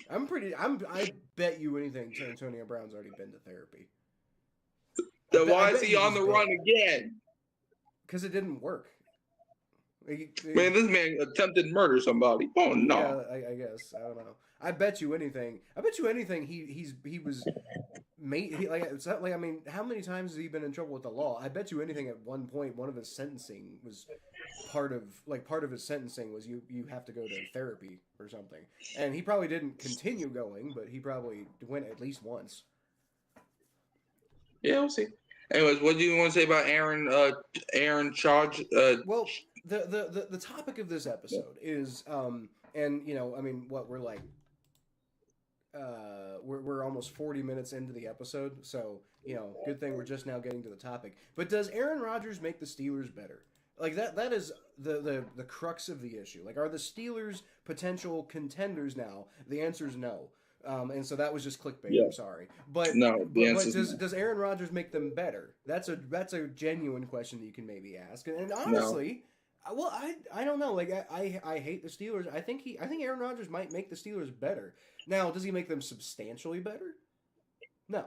Speaker 1: I bet you anything Antonio Brown's already been to therapy.
Speaker 2: Then why is he on the run again?
Speaker 1: Because it didn't work.
Speaker 2: Man, this man attempted to murder somebody. Oh no.
Speaker 1: Yeah, I guess. I don't know. I bet you anything. He was made like I mean, how many times has he been in trouble with the law? I bet you anything at one point one of his sentencing was part of his sentencing was you have to go to therapy or something. And he probably didn't continue going, but he probably went at least once.
Speaker 2: Yeah, we'll see. Anyways, what do you want to say about Aaron Charge?
Speaker 1: Well, the topic of this episode is and I mean what we're like we're almost 40 minutes into the episode, so good thing we're just now getting to the topic. But does Aaron Rodgers make the Steelers better? Like that is the crux of the issue. Like, are the Steelers potential contenders now? The answer is no. And so that was just clickbait.
Speaker 2: Yeah.
Speaker 1: I'm sorry, but
Speaker 2: No, the answer
Speaker 1: does Aaron Rodgers make them better? That's a genuine question that you can maybe ask. And
Speaker 2: no.
Speaker 1: honestly, well, I don't know. Like I hate the Steelers. I think Aaron Rodgers might make the Steelers better. Now, does he make them substantially better? No.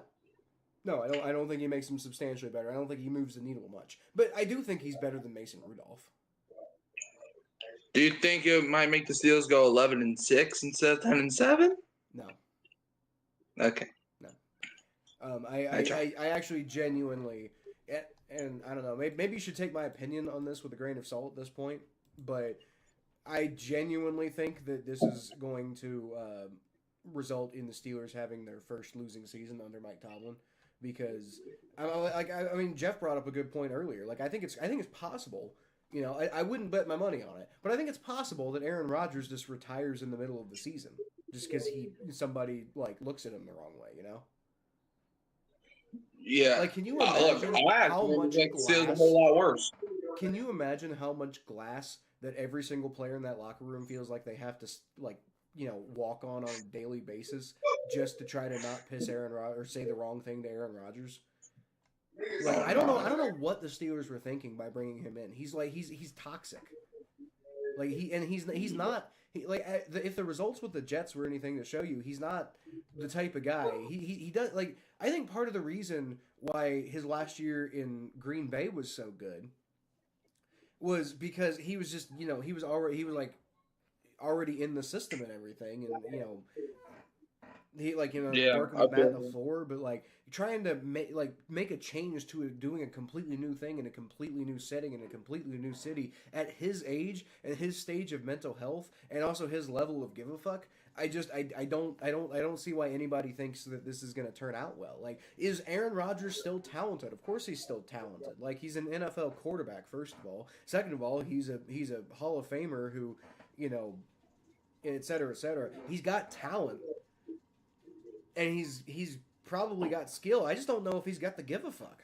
Speaker 1: No, I don't think he makes them substantially better. I don't think he moves the needle much. But I do think he's better than Mason Rudolph.
Speaker 2: Do you think it might make the Steelers go 11-6 instead of 10-7?
Speaker 1: No.
Speaker 2: Okay.
Speaker 1: No. I actually genuinely, and I don't know, maybe you should take my opinion on this with a grain of salt at this point, but I genuinely think that this is going to result in the Steelers having their first losing season under Mike Tomlin, because I mean Jeff brought up a good point earlier. Like I think it's possible. You know, I wouldn't bet my money on it, but I think it's possible that Aaron Rodgers just retires in the middle of the season just because somebody like looks at him the wrong way. You know.
Speaker 2: Yeah.
Speaker 1: Like, can you imagine how much
Speaker 2: Steelers a
Speaker 1: glass?
Speaker 2: whole lot worse.
Speaker 1: Can you imagine how much glass that every single player in that locker room feels like they have to walk on a daily basis just to try to not piss Aaron Rodgers or say the wrong thing to Aaron Rodgers? Like I don't know what the Steelers were thinking by bringing him in. He's toxic. Like he's not if the results with the Jets were anything to show you, he's not the type of guy. He does like I think part of the reason why his last year in Green Bay was so good was because he was just he was already in the system and everything, and he working with Matt LaFleur, but like trying to make a change to doing a completely new thing in a completely new setting in a completely new city at his age and his stage of mental health and also his level of give a fuck. I don't see why anybody thinks that this is going to turn out well. Like, is Aaron Rodgers still talented? Of course he's still talented. Like, he's an NFL quarterback, first of all. Second of all, he's a Hall of Famer who, et cetera, et cetera. He's got talent. And he's probably got skill. I just don't know if he's got the give a fuck.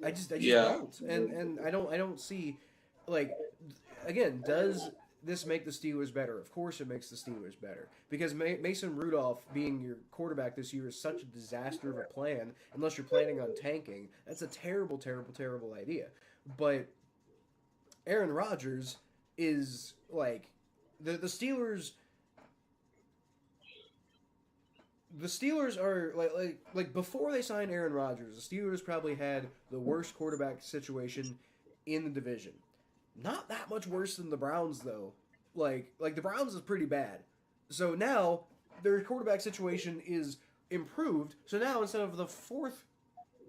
Speaker 1: I just don't. And I don't see, like, again, does this make the Steelers better? Of course it makes the Steelers better. Because Mason Rudolph being your quarterback this year is such a disaster of a plan, unless you're planning on tanking. That's a terrible, terrible, terrible idea. But Aaron Rodgers is, like, the Steelers... The Steelers are like before they signed Aaron Rodgers, the Steelers probably had the worst quarterback situation in the division. Not that much worse than the Browns though. Like the Browns is pretty bad. So now their quarterback situation is improved. So now instead of the fourth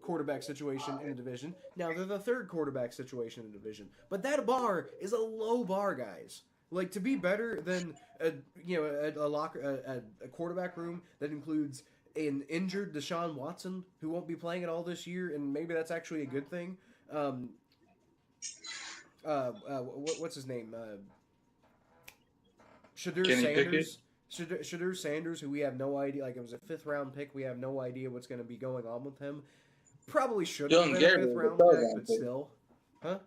Speaker 1: quarterback situation in the division, now they're the third quarterback situation in the division. But that bar is a low bar, guys. Like, to be better than a quarterback room that includes an injured Deshaun Watson who won't be playing at all this year, and maybe that's actually a good thing. What's his name? Shadur Sanders. Shadur Sanders, who we have no idea. Like, it was a 5th round pick. We have no idea what's going to be going on with him. Probably should have been a 5th round pick, but still. Huh?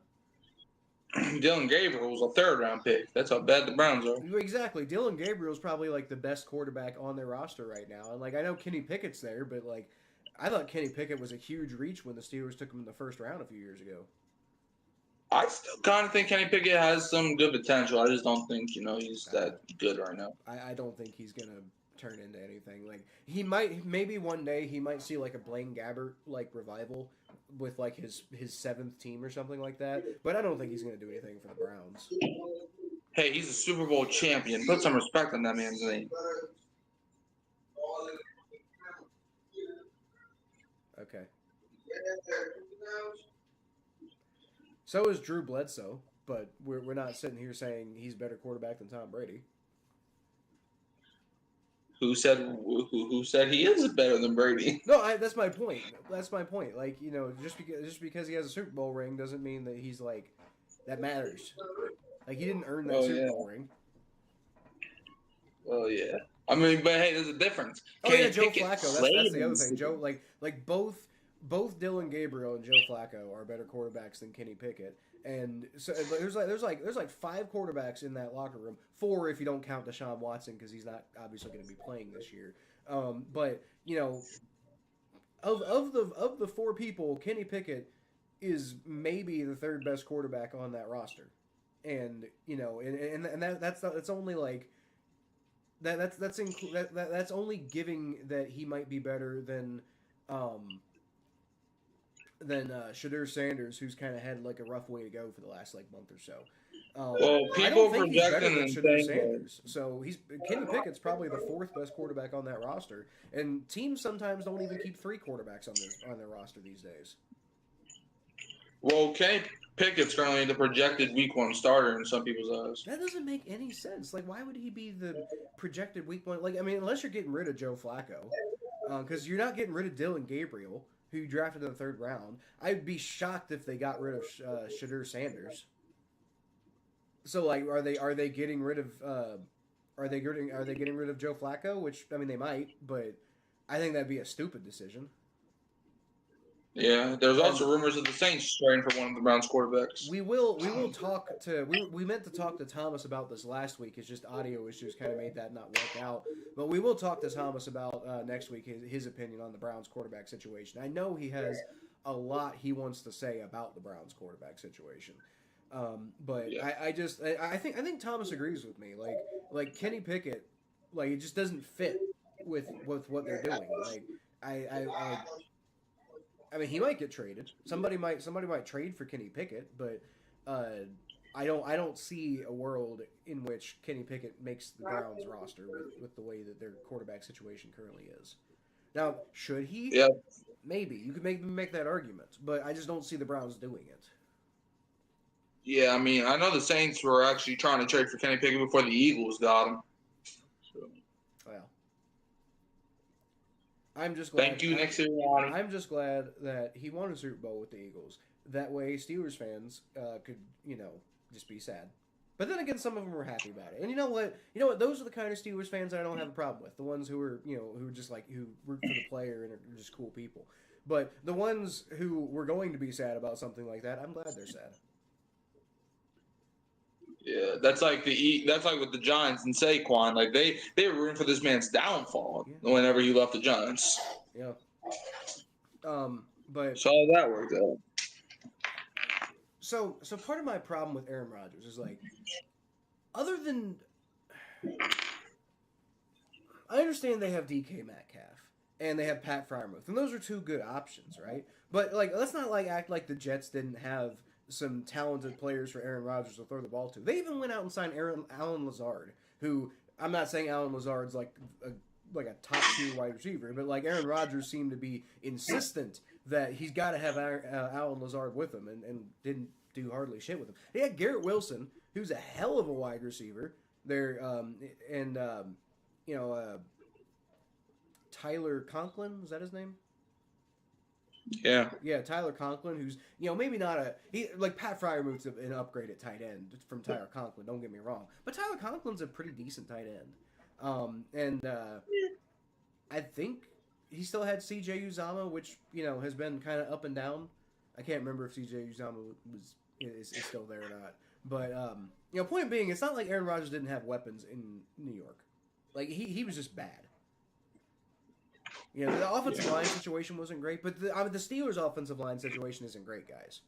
Speaker 2: Dylan Gabriel was a 3rd round pick. That's how bad the Browns are.
Speaker 1: Exactly. Dylan Gabriel is probably like the best quarterback on their roster right now. And like I know Kenny Pickett's there, but like I thought Kenny Pickett was a huge reach when the Steelers took him in the 1st round a few years ago.
Speaker 2: I still kind of think Kenny Pickett has some good potential. I just don't think he's that good right now.
Speaker 1: I don't think he's gonna turn into anything. Like he maybe one day he might see like a Blaine Gabbert like revival with like his 7th team or something like that. But I don't think he's gonna do anything for the Browns.
Speaker 2: Hey, he's a Super Bowl champion. Put some respect on that man's name.
Speaker 1: Okay. So is Drew Bledsoe, but we're not sitting here saying he's a better quarterback than Tom Brady.
Speaker 2: Who said he is better than Brady?
Speaker 1: No, that's my point. That's my point. Like, just because he has a Super Bowl ring doesn't mean that he's like that matters. Like he didn't earn that Super Bowl ring.
Speaker 2: Oh yeah. I mean, but hey, there's a difference.
Speaker 1: Oh yeah, Joe Flacco. That's the other thing. Joe, like both both Dylan Gabriel and Joe Flacco are better quarterbacks than Kenny Pickett. And so there's like 5 quarterbacks in that locker room. 4 if you don't count Deshaun Watson because he's not obviously going to be playing this year. But of the 4 people, Kenny Pickett is maybe the 3rd best quarterback on that roster, and that's only like that's only giving that he might be better than Shadur Sanders, who's kind of had like a rough way to go for the last like month or so.
Speaker 2: Well,
Speaker 1: I
Speaker 2: people
Speaker 1: don't think he's better
Speaker 2: projecting
Speaker 1: than
Speaker 2: and
Speaker 1: Shadur
Speaker 2: saying that.
Speaker 1: Sanders. So Kenny Pickett's probably the 4th best quarterback on that roster, and teams sometimes don't even keep 3 quarterbacks on their roster these days.
Speaker 2: Well, Kenny Pickett's currently the projected Week 1 starter in some people's eyes.
Speaker 1: That doesn't make any sense. Like, why would he be the projected Week 1? Like, I mean, unless you're getting rid of Joe Flacco, because you're not getting rid of Dylan Gabriel, who you drafted in the 3rd round. I'd be shocked if they got rid of Shadur Sanders. So, like, are they getting rid of are they getting rid of Joe Flacco? Which, I mean, they might, but I think that'd be a stupid decision.
Speaker 2: Yeah, there's also rumors of the Saints trading for one of the Browns quarterbacks.
Speaker 1: We will talk to we meant to talk to Thomas about this last week. It's just audio issues kind of made that not work out. But we will talk to Thomas about next week his opinion on the Browns quarterback situation. I know he has a lot he wants to say about the Browns quarterback situation. But yeah. I think Thomas agrees with me. Like Kenny Pickett, like it just doesn't fit with what they're doing. Like I mean, he might get traded. Somebody might trade for Kenny Pickett, but I don't see a world in which Kenny Pickett makes the Browns roster with the way that their quarterback situation currently is. Now, should he?
Speaker 2: Yeah.
Speaker 1: Maybe you could make that argument, but I just don't see the Browns doing it.
Speaker 2: Yeah, I mean, I know the Saints were actually trying to trade for Kenny Pickett before the Eagles got him. So.
Speaker 1: Well. I'm just glad.
Speaker 2: Thank you, Nick Sirianni.
Speaker 1: I'm just glad that he won a Super Bowl with the Eagles. That way, Steelers fans could, just be sad. But then again, some of them were happy about it. And you know what? Those are the kind of Steelers fans I don't have a problem with. The ones who are, who just like who root for the player and are just cool people. But the ones who were going to be sad about something like that, I'm glad they're sad.
Speaker 2: Yeah, that's like with the Giants and Saquon. Like they were rooting for this man's downfall whenever he left the Giants.
Speaker 1: Yeah. But
Speaker 2: so how that worked out.
Speaker 1: So part of my problem with Aaron Rodgers is like, other than I understand they have DK Metcalf and they have Pat Freiermuth, and those are 2 good options, right? But like, let's not like act like the Jets didn't have some talented players for Aaron Rodgers to throw the ball to. They even went out and signed Allen Lazard, who I'm not saying Allen Lazard's like a top 2 wide receiver, but like Aaron Rodgers seemed to be insistent that he's got to have Allen Lazard with him, and didn't do hardly shit with him. They had Garrett Wilson, who's a hell of a wide receiver there, Tyler Conklin, is that his name?
Speaker 2: Yeah.
Speaker 1: Yeah, Tyler Conklin, who's, maybe not like Pat Freiermuth's an upgrade at tight end from Tyler Conklin, don't get me wrong. But Tyler Conklin's a pretty decent tight end. I think he still had CJ Uzomah, which, has been kind of up and down. I can't remember if CJ Uzomah is still there or not. But, point being, it's not like Aaron Rodgers didn't have weapons in New York. Like, he was just bad. The offensive line situation wasn't great, but the Steelers' offensive line situation isn't great, guys.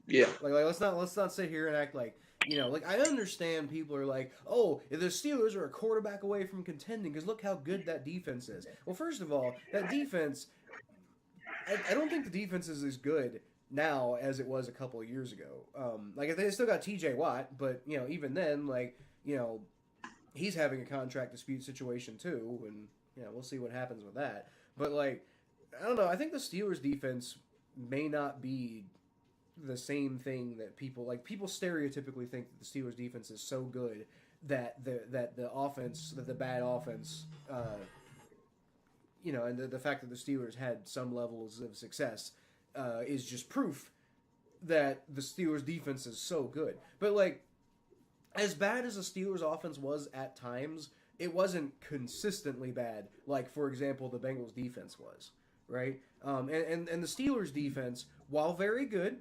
Speaker 2: Yeah.
Speaker 1: Like let's not sit here and act like, like I understand people are like, oh, the Steelers are a quarterback away from contending because look how good that defense is. Well, first of all, that defense, I don't think the defense is as good now as it was a couple of years ago. Like they still got T.J. Watt, but even then, like he's having a contract dispute situation too, and. We'll see what happens with that. But, like, I don't know. I think the Steelers' defense may not be the same thing that people stereotypically think that the Steelers' defense is so good that the offense, that the bad offense, and the fact that the Steelers had some levels of success is just proof that the Steelers' defense is so good. But, like, as bad as the Steelers' offense was at times, it wasn't consistently bad, like, for example, the Bengals' defense was, right? And the Steelers' defense, while very good,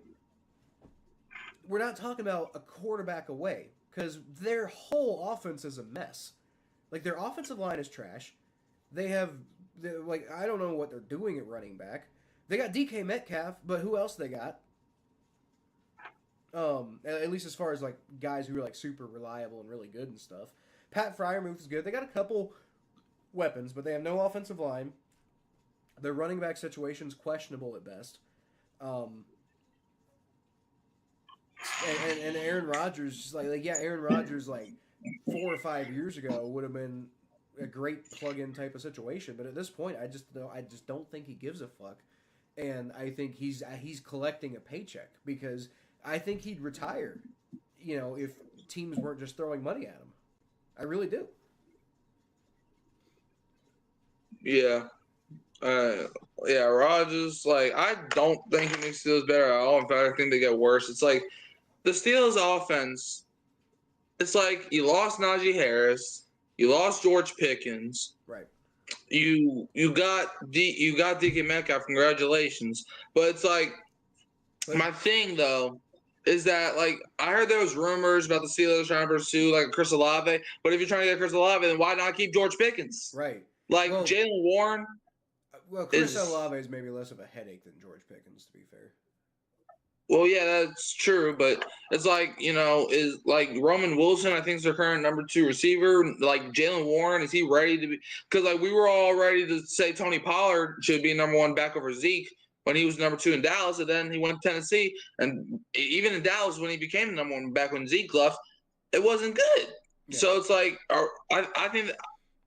Speaker 1: we're not talking about a quarterback away because their whole offense is a mess. Like their offensive line is trash. They have like I don't know what they're doing at running back. They got DK Metcalf, but who else they got? At least as far as like guys who are like super reliable and really good and stuff. Pat Fryermuth is good. They got a couple weapons, but they have no offensive line. Their running back situation is questionable at best. Um, and Aaron Rodgers, just like yeah, Aaron Rodgers like 4 or 5 years ago would have been a great plug-in type of situation, but at this point, I just don't think he gives a fuck, and I think he's collecting a paycheck because I think he'd retire, if teams weren't just throwing money at him. I really do.
Speaker 2: Yeah. Yeah, Rodgers, like, I don't think he makes the Steelers better at all. In fact, I think they get worse. It's like the Steelers offense, it's like you lost Najee Harris, you lost George Pickens,
Speaker 1: Right.
Speaker 2: you got DK Metcalf, congratulations. But it's like
Speaker 1: But
Speaker 2: my thing though is that like I heard there was rumors about the Steelers trying to pursue like Chris Olave, but if you're trying to get Chris Olave, then why not keep George Pickens?
Speaker 1: right.
Speaker 2: Like
Speaker 1: Well,
Speaker 2: Jalen Warren
Speaker 1: Chris
Speaker 2: is
Speaker 1: Olave is maybe less of a headache than George Pickens, to be fair.
Speaker 2: well, yeah, that's true, but it's like is like Roman Wilson. I think is their current number 2 receiver. Like Jalen Warren, is he ready to be? Because like we were all ready to say Tony Pollard should be number 1 back over Zeke when he was number 2 in Dallas, and then he went to Tennessee, and even in Dallas when he became the number 1 back when Zeke left, it wasn't good.
Speaker 1: Yeah.
Speaker 2: So it's like I think that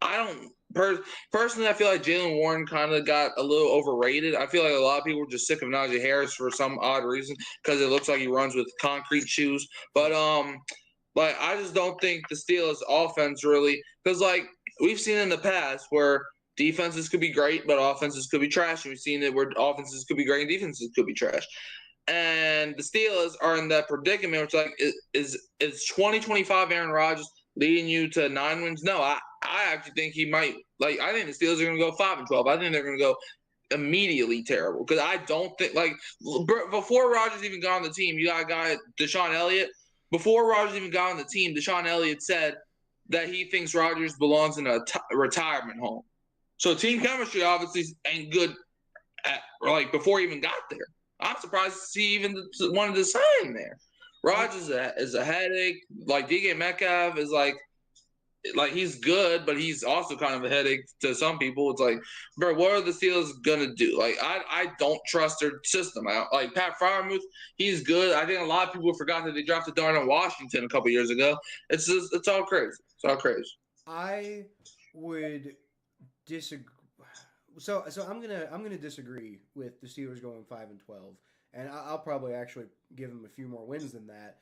Speaker 2: I don't. Personally, I feel like Jalen Warren kind of got a little overrated. I feel like a lot of people were just sick of Najee Harris for some odd reason because it looks like he runs with concrete shoes. But like I just don't think the Steelers offense really, because like we've seen in the past where defenses could be great but offenses could be trash, and we've seen it where offenses could be great and defenses could be trash. And the Steelers are in that predicament, which like is 2025 Aaron Rodgers leading you to 9 wins? No, I actually think he might. Like I think the Steelers are going to go 5-12. I think they're going to go immediately terrible because I don't think like before Rodgers even got on the team, you got a guy Deshaun Elliott. Before Rodgers even got on the team, Deshaun Elliott said that he thinks Rodgers belongs in a retirement home. So team chemistry obviously ain't good like before he even got there. I'm surprised to see even wanted to sign him there. Rodgers is a headache. Like DK Metcalf is like he's good, but he's also kind of a headache to some people. It's like, bro, what are the Steelers gonna do? Like, I don't trust their system. Like Pat Fryermuth, he's good. I think a lot of people forgot that they drafted Darnell Washington a couple years ago. It's all crazy. It's all crazy.
Speaker 1: I would disagree. So I'm gonna disagree with the Steelers going 5-12, and I'll probably actually give them a few more wins than that.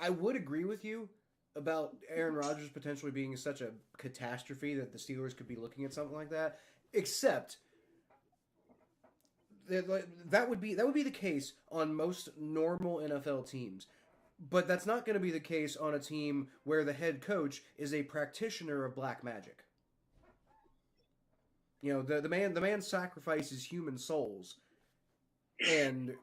Speaker 1: I would agree with you about Aaron Rodgers potentially being such a catastrophe that the Steelers could be looking at something like that. Except that would be the case on most normal NFL teams. But that's not going to be the case on a team where the head coach is a practitioner of black magic. The man sacrifices human souls, and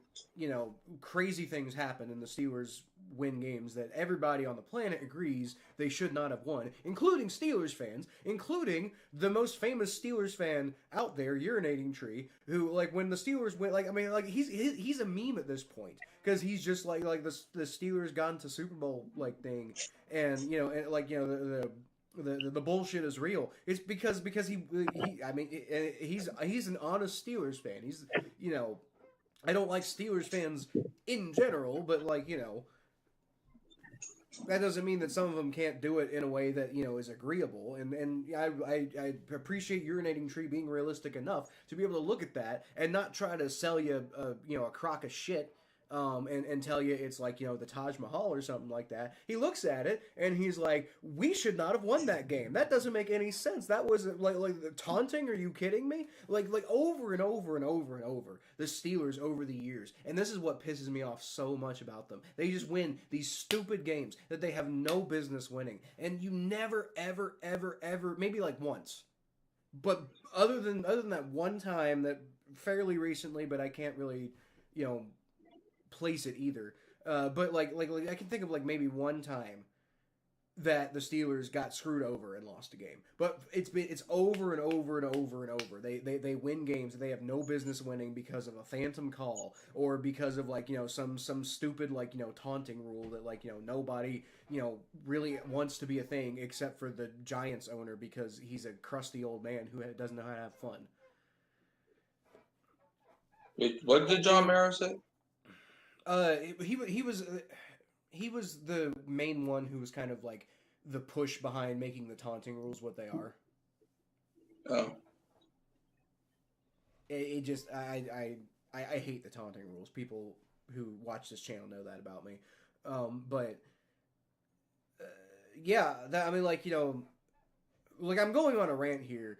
Speaker 1: crazy things happen, and the Steelers win games that everybody on the planet agrees they should not have won, including Steelers fans, including the most famous Steelers fan out there, Urinating Tree, who like when the Steelers win, like I mean, like he's a meme at this point because he's just like the Steelers gone to Super Bowl like thing, and the bullshit is real. It's because he I mean he's an honest Steelers fan. He's I don't like Steelers fans in general, but that doesn't mean that some of them can't do it in a way that is agreeable. And I appreciate Urinating Tree being realistic enough to be able to look at that and not try to sell you a crock of shit. And tell you it's like the Taj Mahal or something like that. He looks at it and he's like, "We should not have won that game. That doesn't make any sense. That was like taunting. Are you kidding me? Like over and over and over and over. The Steelers over the years, and this is what pisses me off so much about them. They just win these stupid games that they have no business winning, and you never ever ever ever maybe like once." but other than that one time that fairly recently, but I can't really, you know, place it either. But like I can think of like maybe one time that the Steelers got screwed over and lost a game. But it's over and over and over and over. They win games that they have no business winning because of a phantom call or because of like, you know, some stupid like, you know, taunting rule that like, you know, nobody, you know, really wants to be a thing except for the Giants owner because he's a crusty old man who doesn't know how to have fun.
Speaker 2: Wait, what did John Mara say?
Speaker 1: He was the main one who was kind of like the push behind making the taunting rules what they are.
Speaker 2: Oh.
Speaker 1: It just I hate the taunting rules. People who watch this channel know that about me. But yeah, I mean, like, you know, like I'm going on a rant here,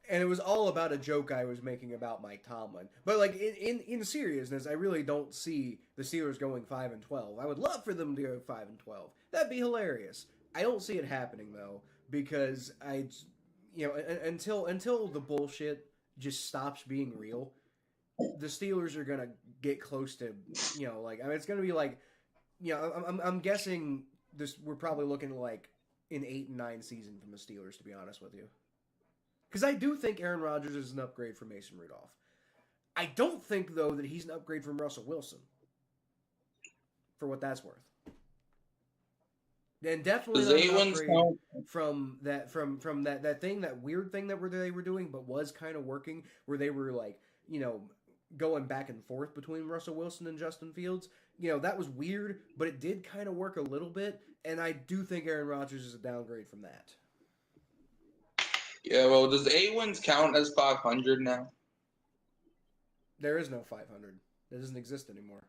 Speaker 1: and it was all about a joke I was making about Mike Tomlin. But like in seriousness, I really don't see the Steelers going 5-12. I would love for them to go 5-12. That'd be hilarious. I don't see it happening though because you know, until the bullshit just stops being real, the Steelers are gonna get close to, you know, like I mean, it's gonna be like, you know, I'm guessing this. We're probably looking like an 8-9 season from the Steelers, to be honest with you. Because I do think Aaron Rodgers is an upgrade from Mason Rudolph. I don't think, though, that he's an upgrade from Russell Wilson. For what that's worth. And definitely not an upgrade from that thing, that weird thing that they were doing, but was kind of working, where they were like, you know, going back and forth between Russell Wilson and Justin Fields. You know, that was weird, but it did kind of work a little bit, and I do think Aaron Rodgers is a downgrade from that.
Speaker 2: Yeah, well, does 8 wins count as 500 now?
Speaker 1: There is no 500. It doesn't exist anymore.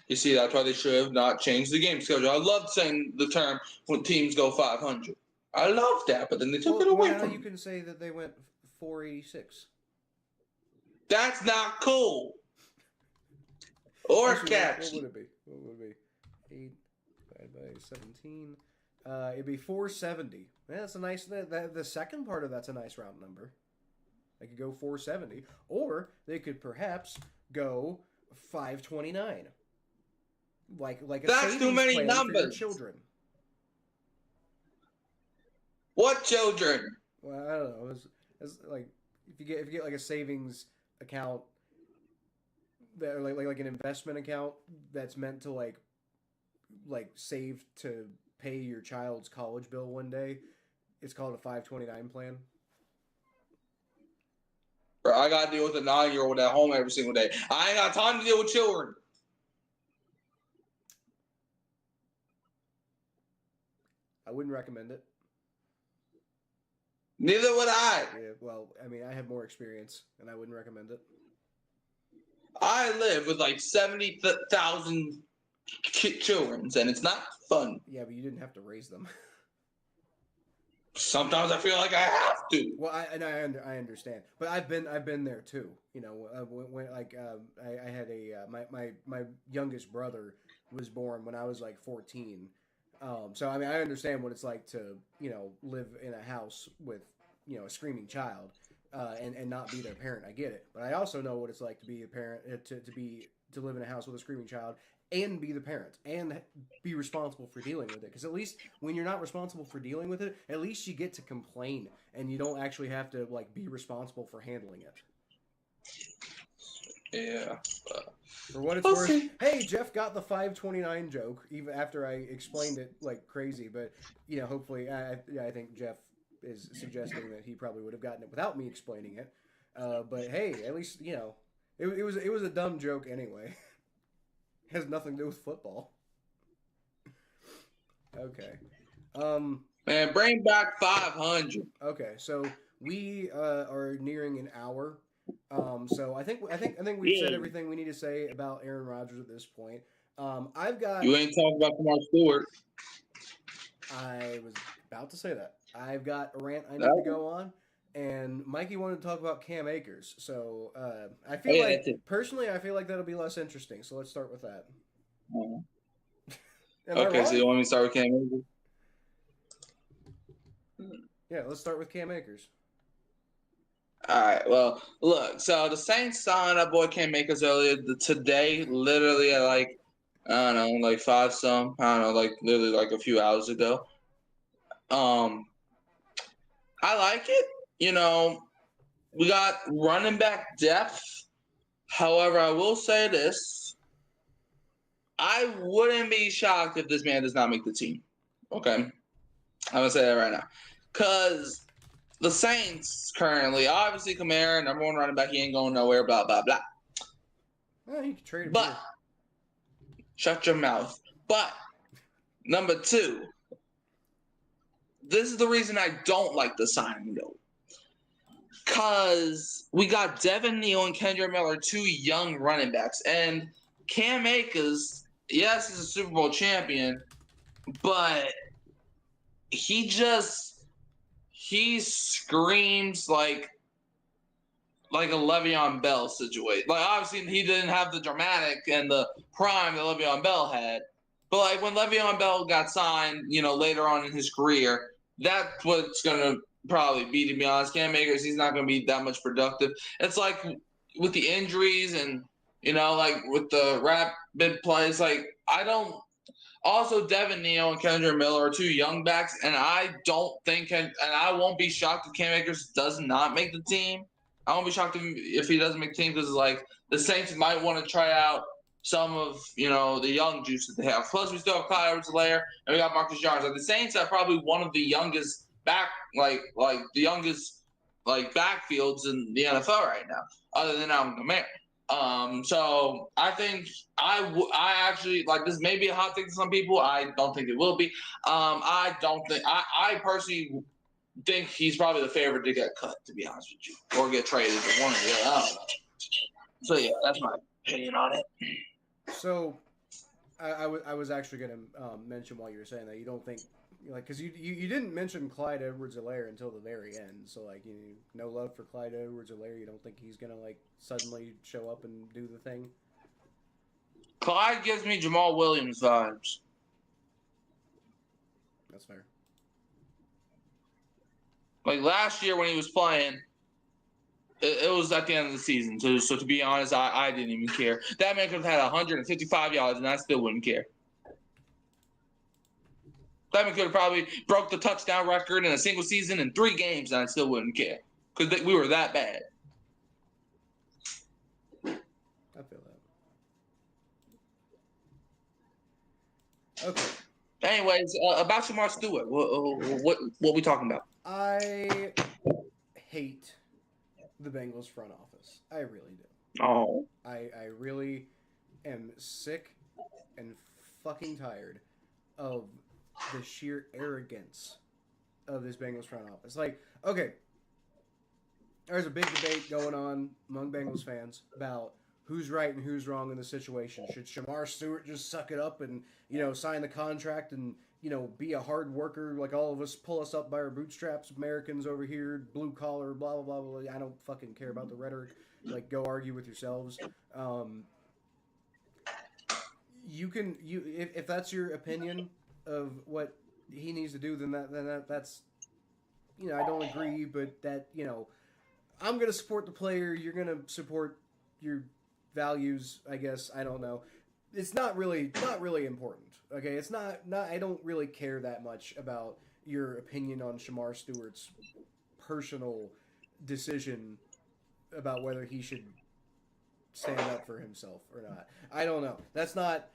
Speaker 2: You see, that's why they should have not changed the game schedule. I loved saying the term when teams go 500. I loved that, but then they took it away from me.
Speaker 1: You can say that they went 486.
Speaker 2: That's not cool. Or catchy.
Speaker 1: What would it be? 8 divided by 17. It'd be 470. Yeah, that's a nice. The second part of that's a nice round number. They could go 470, or they could perhaps go 529. Like a
Speaker 2: that's too many numbers.
Speaker 1: For your children.
Speaker 2: What children?
Speaker 1: Well, I don't know. It's like if you get like a savings account that like an investment account that's meant to like save to pay your child's college bill one day. It's called a 529 plan.
Speaker 2: Bro, I gotta deal with a 9-year-old at home every single day. I ain't got time to deal with children.
Speaker 1: I wouldn't recommend it.
Speaker 2: Neither would I.
Speaker 1: Yeah, well, I mean, I have more experience, and I wouldn't recommend it.
Speaker 2: I live with like 70,000 children, and it's not fun.
Speaker 1: Yeah, but you didn't have to raise them.
Speaker 2: Sometimes I feel like I have to.
Speaker 1: Well, I understand, but I've been there too. You know, when like I had my youngest brother was born when I was like 14. So I mean, I understand what it's like to, you know, live in a house with, you know, a screaming child, and not be their parent. I get it, but I also know what it's like to be a parent, to live in a house with a screaming child and be the parent and be responsible for dealing with it. Because at least when you're not responsible for dealing with it, at least you get to complain and you don't actually have to like be responsible for handling it.
Speaker 2: Yeah.
Speaker 1: For what it's worth, hey, Jeff got the 529 joke even after I explained it like crazy. But, you know, hopefully, I think Jeff is suggesting that he probably would have gotten it without me explaining it. But hey, at least, you know, it was a dumb joke anyway. It has nothing to do with football. Okay.
Speaker 2: Man, bring back 500.
Speaker 1: Okay, so we are nearing an hour. So I think we've said everything we need to say about Aaron Rodgers at this point. I've got.
Speaker 2: You ain't talking about Kamar Stewart.
Speaker 1: I was about to say that. I've got a rant I need to go on, and Mikey wanted to talk about Cam Akers. So I feel personally, I feel like that'll be less interesting. So let's start with that.
Speaker 2: Okay, so you want me to start with Cam Akers?
Speaker 1: Yeah, let's start with Cam Akers.
Speaker 2: All right. Well, look. So the Saints signed that boy Cam Akers earlier today, literally at like I don't know, like five some. I don't know, like literally like a few hours ago. Um, I like it. You know, we got running back depth. However, I will say this: I wouldn't be shocked if this man does not make the team. Okay, I'm gonna say that right now, because the Saints currently, obviously, Kamara, number one running back, he ain't going nowhere. Blah blah blah.
Speaker 1: Well, you can trade him
Speaker 2: But
Speaker 1: here.
Speaker 2: shut your mouth. But number two, this is the reason I don't like the signing though. Cause we got Devin Neal and Kendra Miller, two young running backs, and Cam Akers, yes, he's a Super Bowl champion, but he screams like a Le'Veon Bell situation. Like obviously he didn't have the dramatic and the prime that Le'Veon Bell had, but like when Le'Veon Bell got signed, you know, later on in his career, that's what's gonna probably be, to be honest. Cam Akers, he's not gonna be that much productive. It's like with the injuries and you know, like with the rapid plays, like I don't. Also, Devin Neal and Kendra Miller are two young backs, and I don't think, and I won't be shocked if Cam Akers does not make the team. I won't be shocked if he doesn't make the team because like the Saints might want to try out some of the young juice that they have. Plus, we still have Clyde Edwards-Helaire and we got Marcus Jones. Like the Saints are probably one of the youngest like the youngest like backfields in the NFL right now, other than Alvin Kamara. So I think I actually like this may be a hot take to some people. I don't think it will be. I don't think I personally think he's probably the favorite to get cut, to be honest with you, or get traded, or one or the other. I don't know. So yeah, that's my opinion on it.
Speaker 1: So, I was actually going to mention while you were saying that you don't think like because you didn't mention Clyde Edwards-Helaire until the very end. So like no love for Clyde Edwards-Helaire. You don't think he's gonna like suddenly show up and do the thing?
Speaker 2: Clyde gives me Jamal Williams vibes.
Speaker 1: That's fair.
Speaker 2: Like last year when he was playing, it was at the end of the season. So to be honest, I didn't even care. That man could have had 155 yards, and I still wouldn't care. That man could have probably broke the touchdown record in a single season in 3 games, and I still wouldn't care because we were that bad.
Speaker 1: I feel that. Okay.
Speaker 2: Anyways, about Shamar Stewart, what we talking about?
Speaker 1: I hate the Bengals front office. I really do.
Speaker 2: Oh,
Speaker 1: I really am sick and fucking tired of the sheer arrogance of this Bengals front office. Like, okay, there's a big debate going on among Bengals fans about who's right and who's wrong in the situation. Should Shamar Stewart just suck it up and, sign the contract and, be a hard worker like all of us, pull us up by our bootstraps, Americans over here, blue collar, blah, blah, blah, blah. I don't fucking care about the rhetoric. Like, go argue with yourselves. If that's your opinion of what he needs to do, then that's, I don't agree, but that, I'm going to support the player, you're going to support your values, I guess. I don't know. It's not really important. Okay, it's not. I don't really care that much about your opinion on Shamar Stewart's personal decision about whether he should stand up for himself or not. I don't know. That's not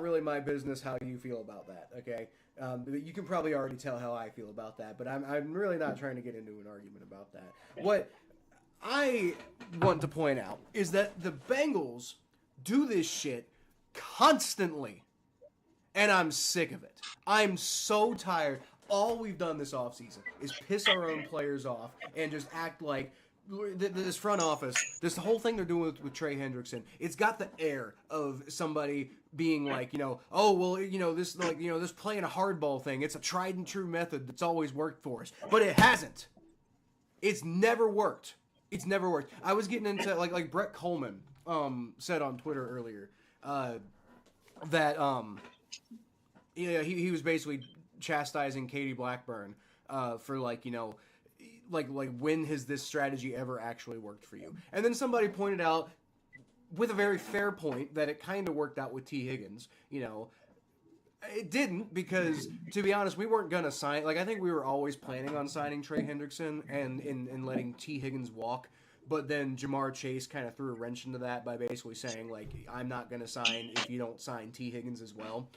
Speaker 1: really my business how you feel about that. Okay, you can probably already tell how I feel about that, but I'm really not trying to get into an argument about that. What I want to point out is that the Bengals do this shit constantly, and I'm sick of it. I'm so tired. All we've done this offseason is piss our own players off and just act like this front office, this whole thing they're doing with Trey Hendrickson, it's got the air of somebody being like, oh, well, this playing a hardball thing, it's a tried and true method that's always worked for us. But it hasn't. It's never worked. It's never worked. I was getting into, like Brett Coleman said on Twitter earlier, that he was basically chastising Katie Blackburn for like, like when has this strategy ever actually worked for you? And then somebody pointed out with a very fair point that it kind of worked out with T. Higgins. It didn't because, to be honest, we weren't going to sign. Like, I think we were always planning on signing Trey Hendrickson and letting T. Higgins walk. But then Jamar Chase kind of threw a wrench into that by basically saying, like, I'm not going to sign if you don't sign T. Higgins as well.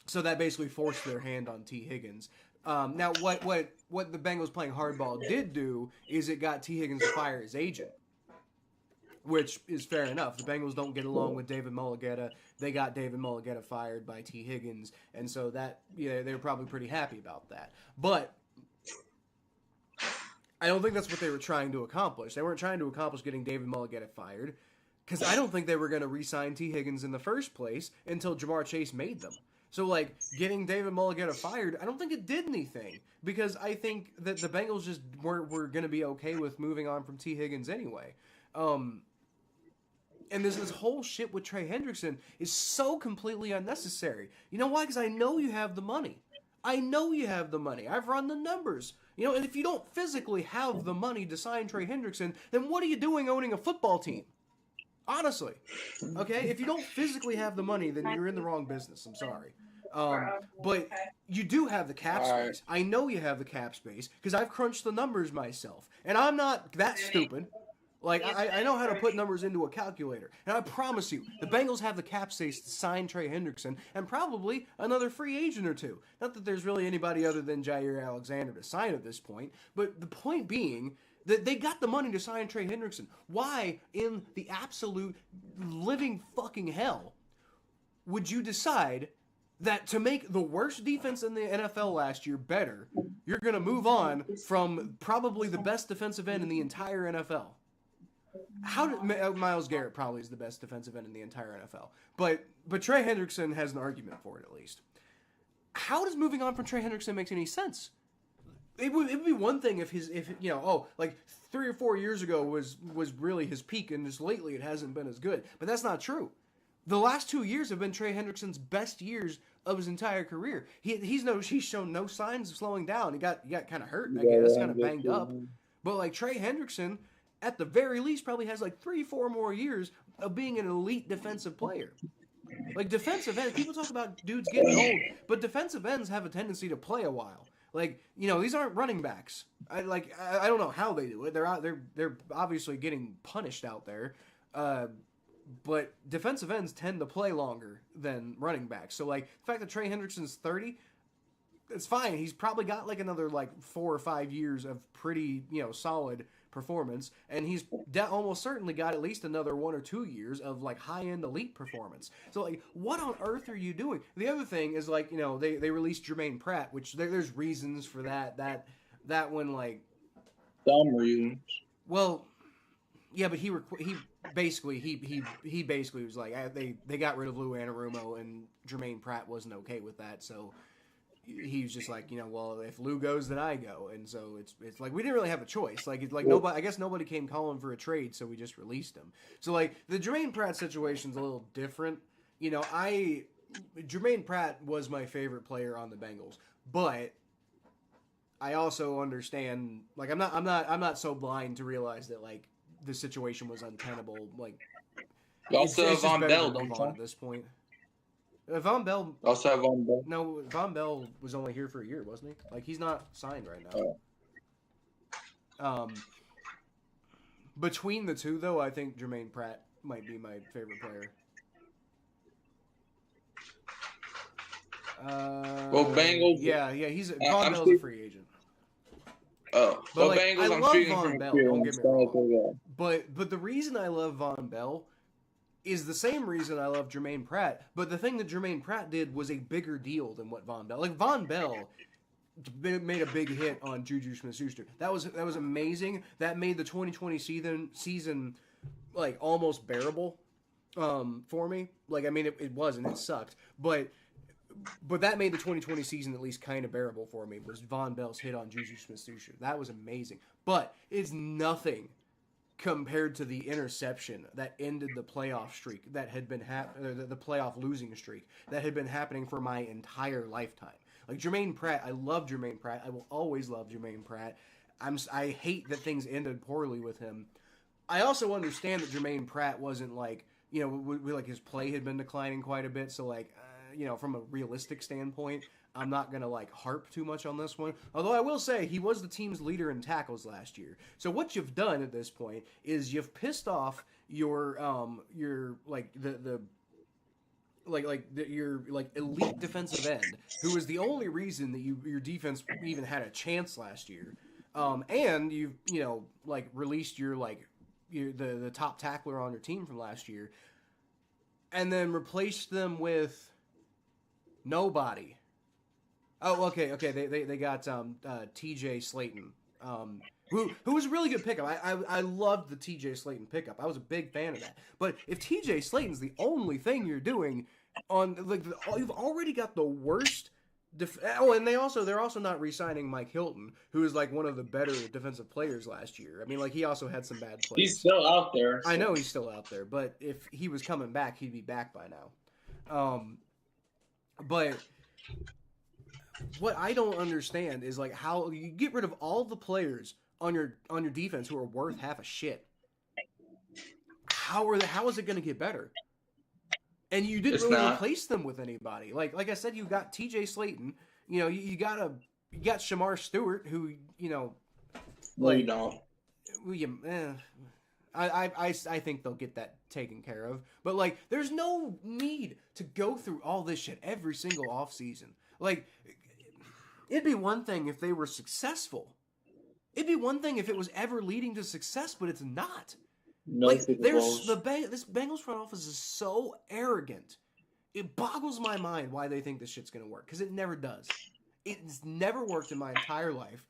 Speaker 1: So that basically forced their hand on T. Higgins. Now, what the Bengals playing hardball did do is it got T. Higgins to fire his agent, which is fair enough. The Bengals don't get along with David Mulligetta. They got David Mulligetta fired by T. Higgins, and so that they were probably pretty happy about that. But I don't think that's what they were trying to accomplish. They weren't trying to accomplish getting David Mulligetta fired, because I don't think they were going to re-sign T. Higgins in the first place until Jamar Chase made them. So, like, getting David Mulligetta fired, I don't think it did anything, because I think that the Bengals just were going to be okay with moving on from T. Higgins anyway. And this whole shit with Trey Hendrickson is so completely unnecessary. You know why? Because I know you have the money. I know you have the money. I've run the numbers. And if you don't physically have the money to sign Trey Hendrickson, then what are you doing owning a football team? Honestly. Okay? If you don't physically have the money, then you're in the wrong business. I'm sorry. But you do have the cap space. I know you have the cap space because I've crunched the numbers myself. And I'm not that stupid. Like, I know how to put numbers into a calculator. And I promise you, the Bengals have the cap space to sign Trey Hendrickson and probably another free agent or two. Not that there's really anybody other than Jair Alexander to sign at this point. But the point being that they got the money to sign Trey Hendrickson. Why in the absolute living fucking hell would you decide that to make the worst defense in the NFL last year better, you're going to move on from probably the best defensive end in the entire NFL? How did Myles Garrett probably is the best defensive end in the entire NFL, but Trey Hendrickson has an argument for it at least. How does moving on from Trey Hendrickson make any sense? It would be one thing if like 3 or 4 years ago was really his peak, and just lately it hasn't been as good. But that's not true. The last 2 years have been Trey Hendrickson's best years of his entire career. He's shown no signs of slowing down. He got kind of hurt, I guess, kind of banged up. But like Trey Hendrickson, at the very least, probably has like 3-4 more years of being an elite defensive player. Like defensive ends, people talk about dudes getting old, but defensive ends have a tendency to play a while. Like, these aren't running backs. I don't know how they do it. They're obviously getting punished out there. But defensive ends tend to play longer than running backs. So, like, the fact that Trey Hendrickson's 30, it's fine. He's probably got, like, another, 4 or 5 years of pretty, solid performance. And he's almost certainly got at least another 1 or 2 years of, high-end elite performance. So, what on earth are you doing? The other thing is, they released Jermaine Pratt, which there's reasons for that. That one,
Speaker 2: dumb reasons.
Speaker 1: Well, yeah, but he basically was like, they got rid of Lou Anarumo, and Jermaine Pratt wasn't okay with that, so he was just like, well, if Lou goes, then I go, and so it's like we didn't really have a choice. Nobody, I guess nobody came calling for a trade, so we just released him. So the Jermaine Pratt situation's a little different. Jermaine Pratt was my favorite player on the Bengals, but I also understand, I'm not so blind to realize that the situation was untenable.
Speaker 2: You also have Von Bell,
Speaker 1: don't you? At this point, Von Bell.
Speaker 2: Also have Von Bell.
Speaker 1: No, Von Bell was only here for a year, wasn't he? He's not signed right now. Oh. Between the two, though, I think Jermaine Pratt might be my favorite player.
Speaker 2: Bengals.
Speaker 1: Yeah, Von Bell's a free agent.
Speaker 2: Oh,
Speaker 1: but
Speaker 2: Bengals,
Speaker 1: I
Speaker 2: I'm
Speaker 1: love
Speaker 2: speaking
Speaker 1: Von
Speaker 2: from
Speaker 1: Bell.
Speaker 2: experience.
Speaker 1: Don't get me wrong. But the reason I love Von Bell is the same reason I love Jermaine Pratt. But the thing that Jermaine Pratt did was a bigger deal than what Von Bell. Von Bell made a big hit on Juju Smith-Schuster. That was amazing. That made the 2020 season almost bearable for me. It was, and it sucked, but that made the 2020 season at least kind of bearable for me, was Von Bell's hit on Juju Smith-Schuster. That was amazing. But it's nothing compared to the interception that ended the playoff streak that had been the playoff losing streak that had been happening for my entire lifetime. Like Jermaine Pratt, I love Jermaine Pratt. I will always love Jermaine Pratt. I hate that things ended poorly with him. I also understand that Jermaine Pratt wasn't like, like his play had been declining quite a bit. So like, from a realistic standpoint, I'm not gonna like harp too much on this one. Although I will say he was the team's leader in tackles last year. So what you've done at this point is you've pissed off your like your like elite defensive end, who was the only reason that your defense even had a chance last year. And you've like released the top tackler on your team from last year, and then replaced them with nobody. Oh, okay. They got T.J. Slayton, who was a really good pickup. I loved the T.J. Slayton pickup. I was a big fan of that. But if T.J. Slayton's the only thing you're doing on you've already got the worst. And they're also not re-signing Mike Hilton, who is like one of the better defensive players last year. I mean, like he also had some bad plays.
Speaker 2: He's still out there.
Speaker 1: So. I know he's still out there, but if he was coming back, he'd be back by now. But what I don't understand is like how you get rid of all the players on your defense who are worth half a shit. How is it going to get better? And you didn't really replace them with anybody. Like I said, you got T.J. Slayton. You got Shamar Stewart, who
Speaker 2: like, no,
Speaker 1: you don't. I think they'll get that taken care of. But like, there's no need to go through all this shit every single offseason. Like, it'd be one thing if they were successful. It'd be one thing if it was ever leading to success, but it's not.
Speaker 2: No,
Speaker 1: like this Bengals front office is so arrogant. It boggles my mind why they think this shit's gonna work, because it never does. It's never worked in my entire life.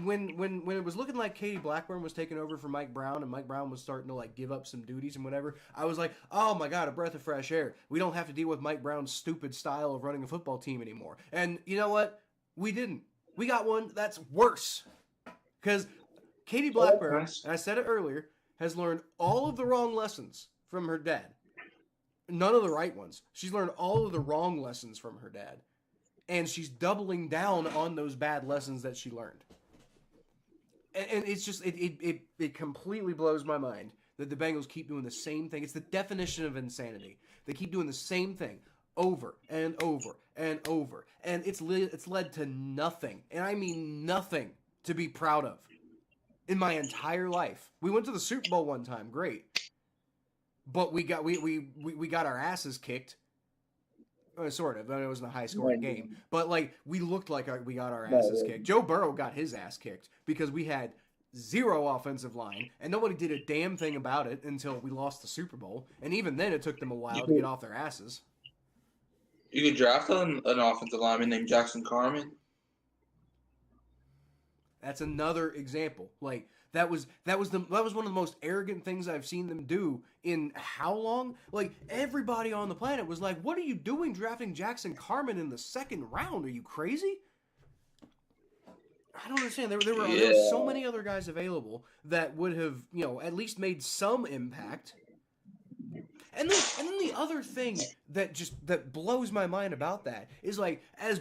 Speaker 1: When it was looking like Katie Blackburn was taking over for Mike Brown, and Mike Brown was starting to like give up some duties and whatever, I was like, oh my god, a breath of fresh air. We don't have to deal with Mike Brown's stupid style of running a football team anymore. And you know what? We didn't. We got one that's worse. Because Katie Blackburn, and I said it earlier, has learned all of the wrong lessons from her dad. None of the right ones. She's learned all of the wrong lessons from her dad. And she's doubling down on those bad lessons that she learned. And it's just, it completely blows my mind that the Bengals keep doing the same thing. It's the definition of insanity. They keep doing the same thing over and over and over. And it's led to nothing. And I mean nothing to be proud of in my entire life. We went to the Super Bowl one time, great. But we got our asses kicked. Sort of. I mean, it wasn't a high-scoring game. But, like, we looked like we got our asses kicked. Joe Burrow got his ass kicked because we had zero offensive line, and nobody did a damn thing about it until we lost the Super Bowl. And even then, it took them a while to get off their asses.
Speaker 2: You could draft an offensive lineman named Jackson Carman.
Speaker 1: That's another example. Like, that was one of the most arrogant things I've seen them do in how long? Like, everybody on the planet was like, what are you doing drafting Jackson Carman in the second round? Are you crazy? I don't understand. There were so many other guys available that would have, at least made some impact. And then the other thing that blows my mind about that is, like, as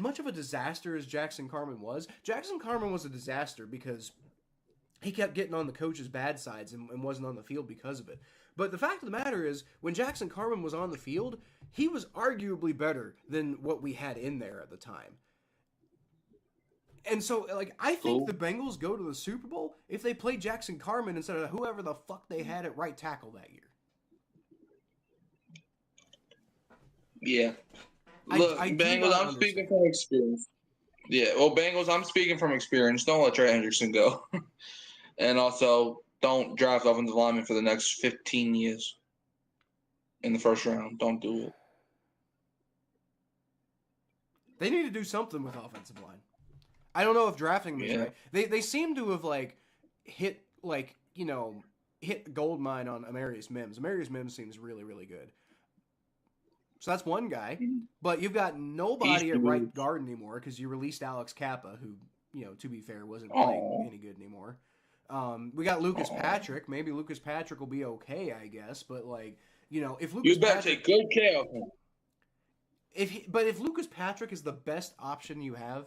Speaker 1: much of a disaster as Jackson Carman was a disaster because he kept getting on the coach's bad sides and wasn't on the field because of it. But the fact of the matter is, when Jackson Carman was on the field, he was arguably better than what we had in there at the time. And so, like, I think the Bengals go to the Super Bowl if they play Jackson Carman instead of whoever the fuck they had at right tackle that year.
Speaker 2: Yeah. Look, Bengals, I'm speaking from experience. Yeah, well, Bengals, I'm speaking from experience. Don't let Trey Hendrickson go. And also, don't draft offensive linemen for the next 15 years in the first round. Don't do it.
Speaker 1: They need to do something with offensive line. I don't know if drafting them is right. They seem to have, like, hit gold mine on Amarius Mims. Amarius Mims seems really, really good. So that's one guy. But you've got nobody at right guard anymore because you released Alex Kappa, who, to be fair, wasn't playing any good anymore. We got Lucas Patrick. Maybe Lucas Patrick will be okay, I guess. But, like, if Lucas
Speaker 2: you better take good care of him.
Speaker 1: But if Lucas Patrick is the best option you have,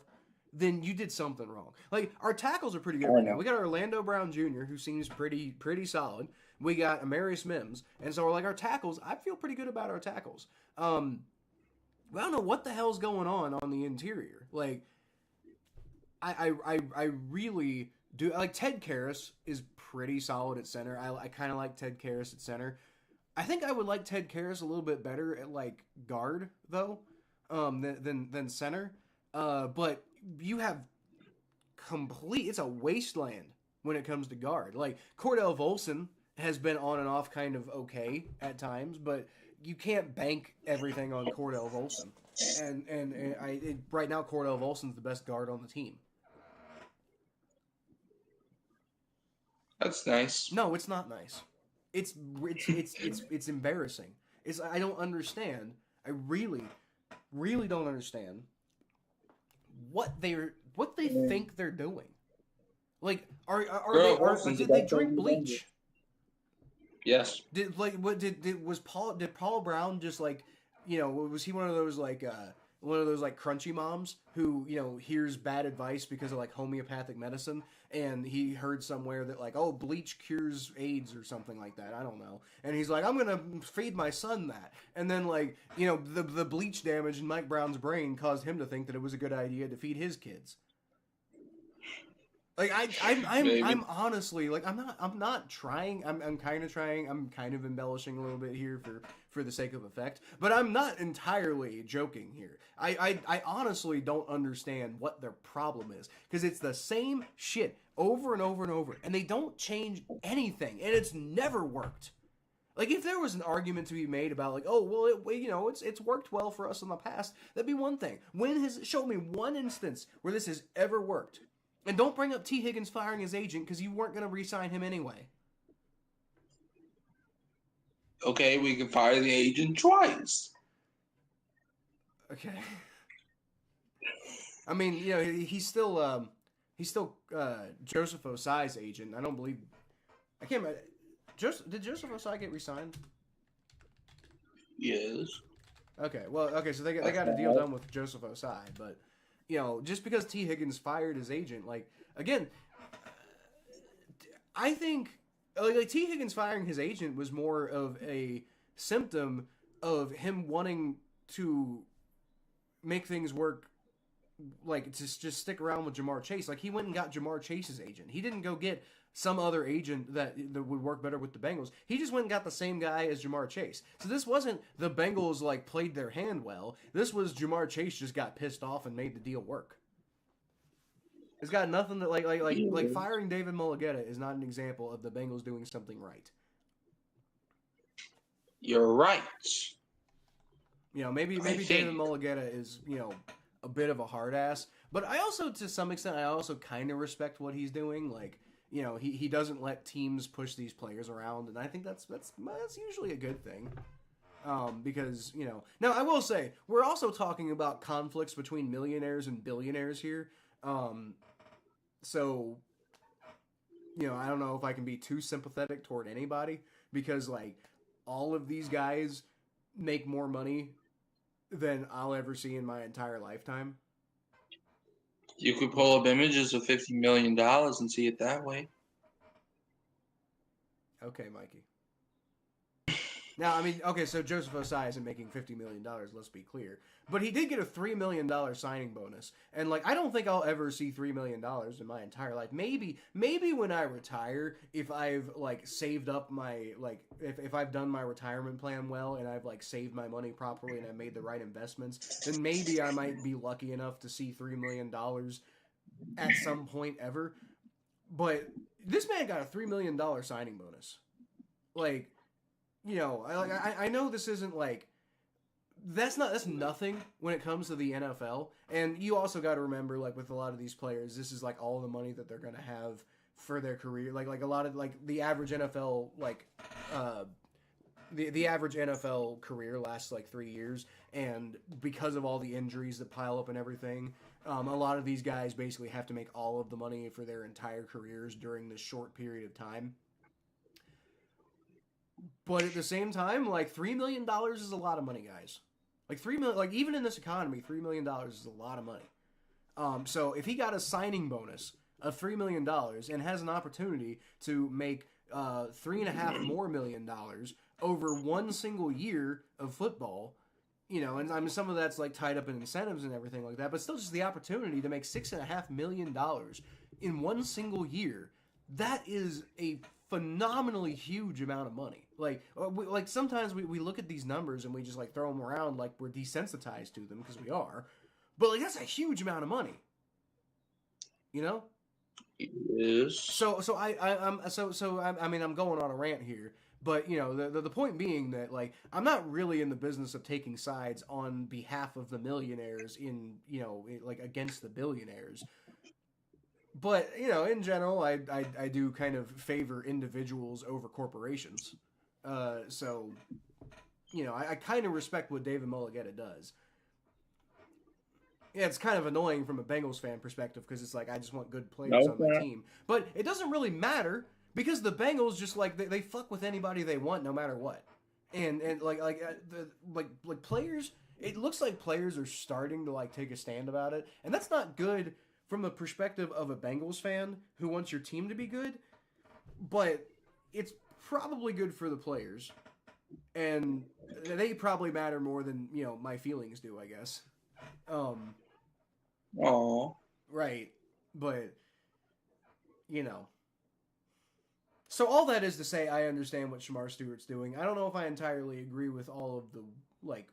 Speaker 1: then you did something wrong. Like our tackles are pretty good right now. We got Orlando Brown Jr., who seems pretty solid. We got Amarius Mims, and so like our tackles, I feel pretty good about our tackles. I don't know what the hell's going on the interior. Like I really do like Ted Karras is pretty solid at center. I kind of like Ted Karras at center. I think I would like Ted Karras a little bit better at like guard though, than center. But you have it's a wasteland when it comes to guard. Like Cordell Volson has been on and off kind of okay at times, but you can't bank everything on Cordell Volson. Right now Cordell Volson's the best guard on the team.
Speaker 2: That's nice.
Speaker 1: No, it's not nice. It's embarrassing. I don't understand. I really don't understand what they think they're doing. Like did they drink bleach?
Speaker 2: Yes.
Speaker 1: Did Paul Brown just like, was he one of those like crunchy moms who, hears bad advice because of like homeopathic medicine, and he heard somewhere that like, oh, bleach cures AIDS or something like that. I don't know. And he's like, I'm going to feed my son that. And then like, the bleach damage in Mike Brown's brain caused him to think that it was a good idea to feed his kids. Like I'm honestly like I'm not trying. I'm kind of trying. I'm kind of embellishing a little bit here for the sake of effect, but I'm not entirely joking here. I honestly don't understand what their problem is, because it's the same shit over and over and over, and they don't change anything, and it's never worked. Like if there was an argument to be made about like, oh well, it's worked well for us in the past, that'd be one thing. Show me one instance where this has ever worked. And don't bring up T. Higgins firing his agent, because you weren't going to re-sign him anyway.
Speaker 2: Okay, we can fire the agent twice.
Speaker 1: Okay. I mean, he's still Joseph Osai's agent. I don't believe. I can't remember. Did Joseph Osai get re-signed?
Speaker 2: Yes.
Speaker 1: Okay. Well, so they got a deal done with Joseph Osai, but. Just because T. Higgins fired his agent, like, again, I think, like T. Higgins firing his agent was more of a symptom of him wanting to make things work, like, to just stick around with Jamar Chase. Like, he went and got Jamar Chase's agent. He didn't go get some other agent that would work better with the Bengals. He just went and got the same guy as Jamar Chase. So this wasn't the Bengals like played their hand well. This was Jamar Chase just got pissed off and made the deal work. It's got nothing to like firing David Mulligetta is not an example of the Bengals doing something right.
Speaker 2: You're right.
Speaker 1: Maybe David Mulligetta is, a bit of a hard ass, but I also, to some extent, I also kind of respect what he's doing. Like, he doesn't let teams push these players around, and I think that's usually a good thing. Because, now I will say, we're also talking about conflicts between millionaires and billionaires here. So, I don't know if I can be too sympathetic toward anybody, because like all of these guys make more money than I'll ever see in my entire lifetime.
Speaker 2: You could pull up images of $50 million and see it that way.
Speaker 1: Okay, Mikey. Now, I mean, okay, so Joseph Osai isn't making $50 million, let's be clear. But he did get a $3 million signing bonus. And, like, I don't think I'll ever see $3 million in my entire life. Maybe when I retire, if I've, like, saved up my, like, if I've done my retirement plan well and I've, like, saved my money properly and I've made the right investments, then maybe I might be lucky enough to see $3 million at some point ever. But this man got a $3 million signing bonus. Like... I know this isn't like that's nothing when it comes to the NFL, and you also got to remember, like with a lot of these players, this is like all the money that they're gonna have for their career. Like a lot of like the average NFL the average NFL career lasts like 3 years, and because of all the injuries that pile up and everything, a lot of these guys basically have to make all of the money for their entire careers during this short period of time. But at the same time, like $3 million is a lot of money, guys. Like $3 million, like even in this economy, $3 million is a lot of money. So if he got a signing bonus of $3 million and has an opportunity to make $3.5 million over one single year of football, and I mean some of that's like tied up in incentives and everything like that, but still just the opportunity to make $6.5 million in one single year. That is a phenomenally huge amount of money. Like sometimes we look at these numbers and we just like throw them around like we're desensitized to them because we are, but like that's a huge amount of money, you know.
Speaker 2: Yes.
Speaker 1: I mean I'm going on a rant here, but the point being that like I'm not really in the business of taking sides on behalf of the millionaires like against the billionaires. But in general, I do kind of favor individuals over corporations. So I kind of respect what David Mulligetta does. Yeah, it's kind of annoying from a Bengals fan perspective because it's like I just want good players on my team, but it doesn't really matter because the Bengals just like they fuck with anybody they want no matter what, and like players. It looks like players are starting to like take a stand about it, and that's not good from the perspective of a Bengals fan who wants your team to be good, but it's probably good for the players, and they probably matter more than my feelings do, I guess. Um,
Speaker 2: Oh.
Speaker 1: right, but you know. So all that is to say, I understand what Shamar Stewart's doing. I don't know if I entirely agree with all of the like.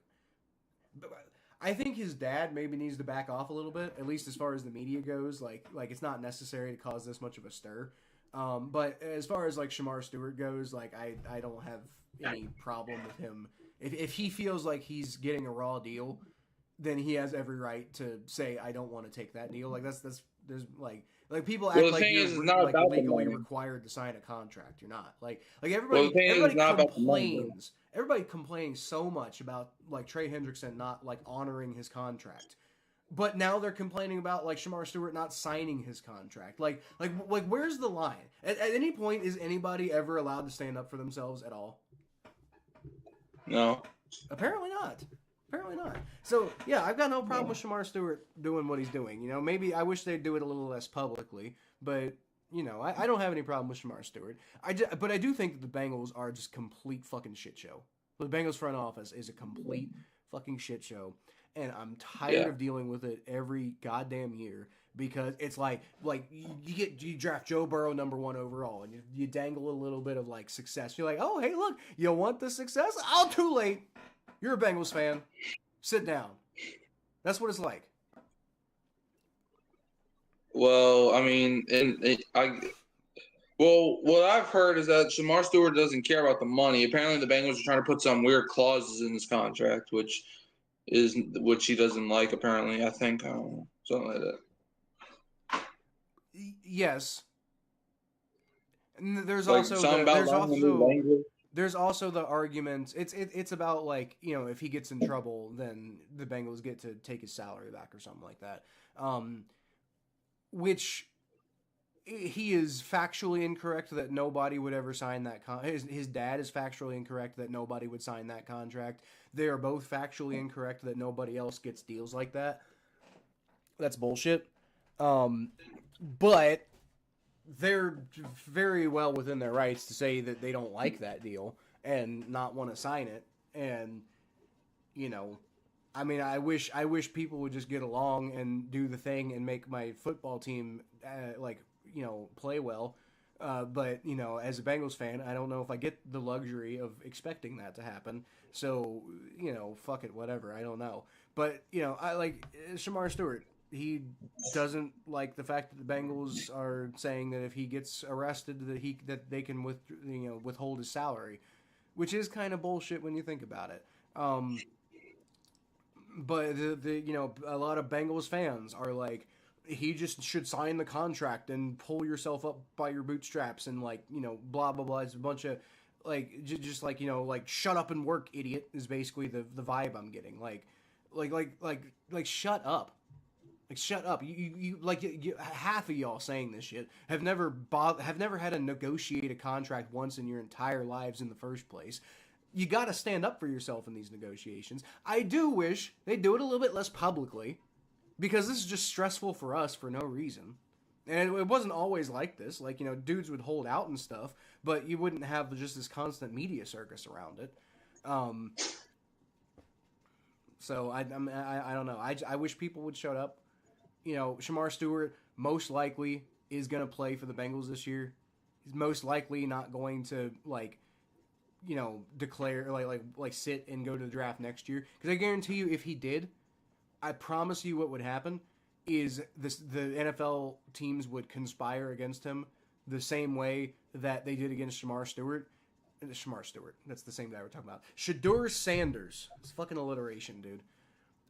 Speaker 1: I think his dad maybe needs to back off a little bit, at least as far as the media goes. Like it's not necessary to cause this much of a stir. But as far as like Shamar Stewart goes, like I don't have any problem with him. If he feels like he's getting a raw deal, then he has every right to say I don't want to take that deal. Like that's there's like people act
Speaker 2: Well, the
Speaker 1: like
Speaker 2: thing
Speaker 1: you're
Speaker 2: is, it's not
Speaker 1: like
Speaker 2: about the
Speaker 1: legally
Speaker 2: money.
Speaker 1: required to sign a contract. You're not. Like
Speaker 2: Well,
Speaker 1: everybody
Speaker 2: the thing is,
Speaker 1: everybody
Speaker 2: it's not about the money, bro.
Speaker 1: complains. Everybody complains so much about like Trey Hendrickson not like honoring his contract. But now they're complaining about like Shamar Stewart not signing his contract. Like where's the line? At any point is anybody ever allowed to stand up for themselves at all?
Speaker 2: No.
Speaker 1: Apparently not. Apparently not. So yeah, I've got no problem with Shamar Stewart doing what he's doing. Maybe I wish they'd do it a little less publicly, but I don't have any problem with Shamar Stewart. But I do think that the Bengals are just complete fucking shit show. The Bengals front office is a complete fucking shit show, and I'm tired of dealing with it every goddamn year because it's like you draft Joe Burrow #1 overall, and you dangle a little bit of like success. You're like, oh hey look, you want the success? Oh, too late. You're a Bengals fan. Sit down. That's what it's like.
Speaker 2: Well, I mean, what I've heard is that Shamar Stewart doesn't care about the money. Apparently, the Bengals are trying to put some weird clauses in his contract, which he doesn't like. Apparently, I think I don't know, something like that.
Speaker 1: Yes. And there's
Speaker 2: Like
Speaker 1: also
Speaker 2: something about learning a new language.
Speaker 1: there's also the argument. It's about like if he gets in trouble, then the Bengals get to take his salary back or something like that. Which he is factually incorrect that nobody would ever sign that his dad is factually incorrect that nobody would sign that contract. They are both factually incorrect that nobody else gets deals like that. That's bullshit. But they're very well within their rights to say that they don't like that deal and not want to sign it. And I mean, I wish people would just get along and do the thing and make my football team play well. But as a Bengals fan, I don't know if I get the luxury of expecting that to happen. So fuck it, whatever. I don't know. But I like Shamar Stewart. He doesn't like the fact that the Bengals are saying that if he gets arrested, that they can withhold his salary, which is kind of bullshit when you think about it. But a lot of Bengals fans are like, he just should sign the contract and pull yourself up by your bootstraps and blah blah blah. It's a bunch of just shut up and work, idiot, is basically the vibe I'm getting. Like shut up. Like shut up! You half of y'all saying this shit have never had to negotiate a contract once in your entire lives in the first place. you got to stand up for yourself in these negotiations. I do wish they do it a little bit less publicly, because this is just stressful for us for no reason. And it wasn't always like this. Like, dudes would hold out and stuff, but you wouldn't have just this constant media circus around it. So I don't know. I wish people would shut up. Shamar Stewart most likely is going to play for the Bengals this year. He's most likely not going to declare like sit and go to the draft next year. Because I guarantee you, if he did, I promise you, what would happen is the NFL teams would conspire against him the same way that they did against Shamar Stewart. That's the same guy we're talking about. Shedeur Sanders. It's fucking alliteration, dude.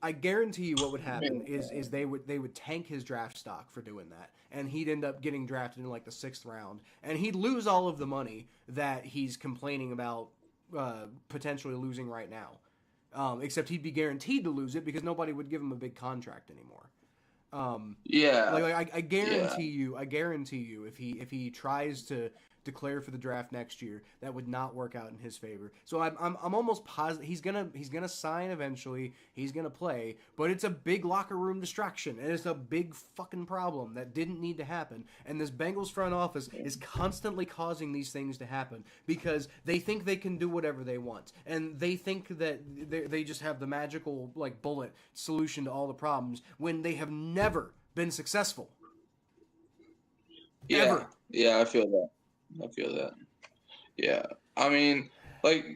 Speaker 1: I guarantee you what would happen is they would tank his draft stock for doing that, and he'd end up getting drafted in like the 6th round, and he'd lose all of the money that he's complaining about potentially losing right now. Except he'd be guaranteed to lose it because nobody would give him a big contract anymore. I guarantee you, if he tries to declare for the draft next year, that would not work out in his favor. So I'm almost positive he's gonna sign eventually. He's gonna play, but it's a big locker room distraction, and it's a big fucking problem that didn't need to happen. And this Bengals front office is constantly causing these things to happen because they think they can do whatever they want, and they think that they just have the magical bullet solution to all the problems when they have never been successful.
Speaker 2: Yeah,
Speaker 1: ever.
Speaker 2: Yeah, I feel that. Yeah. I mean,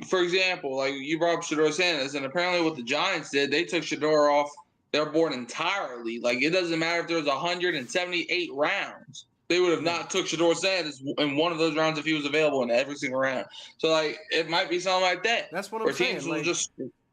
Speaker 2: for example, you brought up Shedeur Sanders, and apparently what the Giants did, they took Shedeur off their board entirely. It doesn't matter if there was 178 rounds. They would have not took Shedeur Sanders in one of those rounds if he was available in every single round. So, it might be something like that.
Speaker 1: That's what I'm saying.
Speaker 2: Teams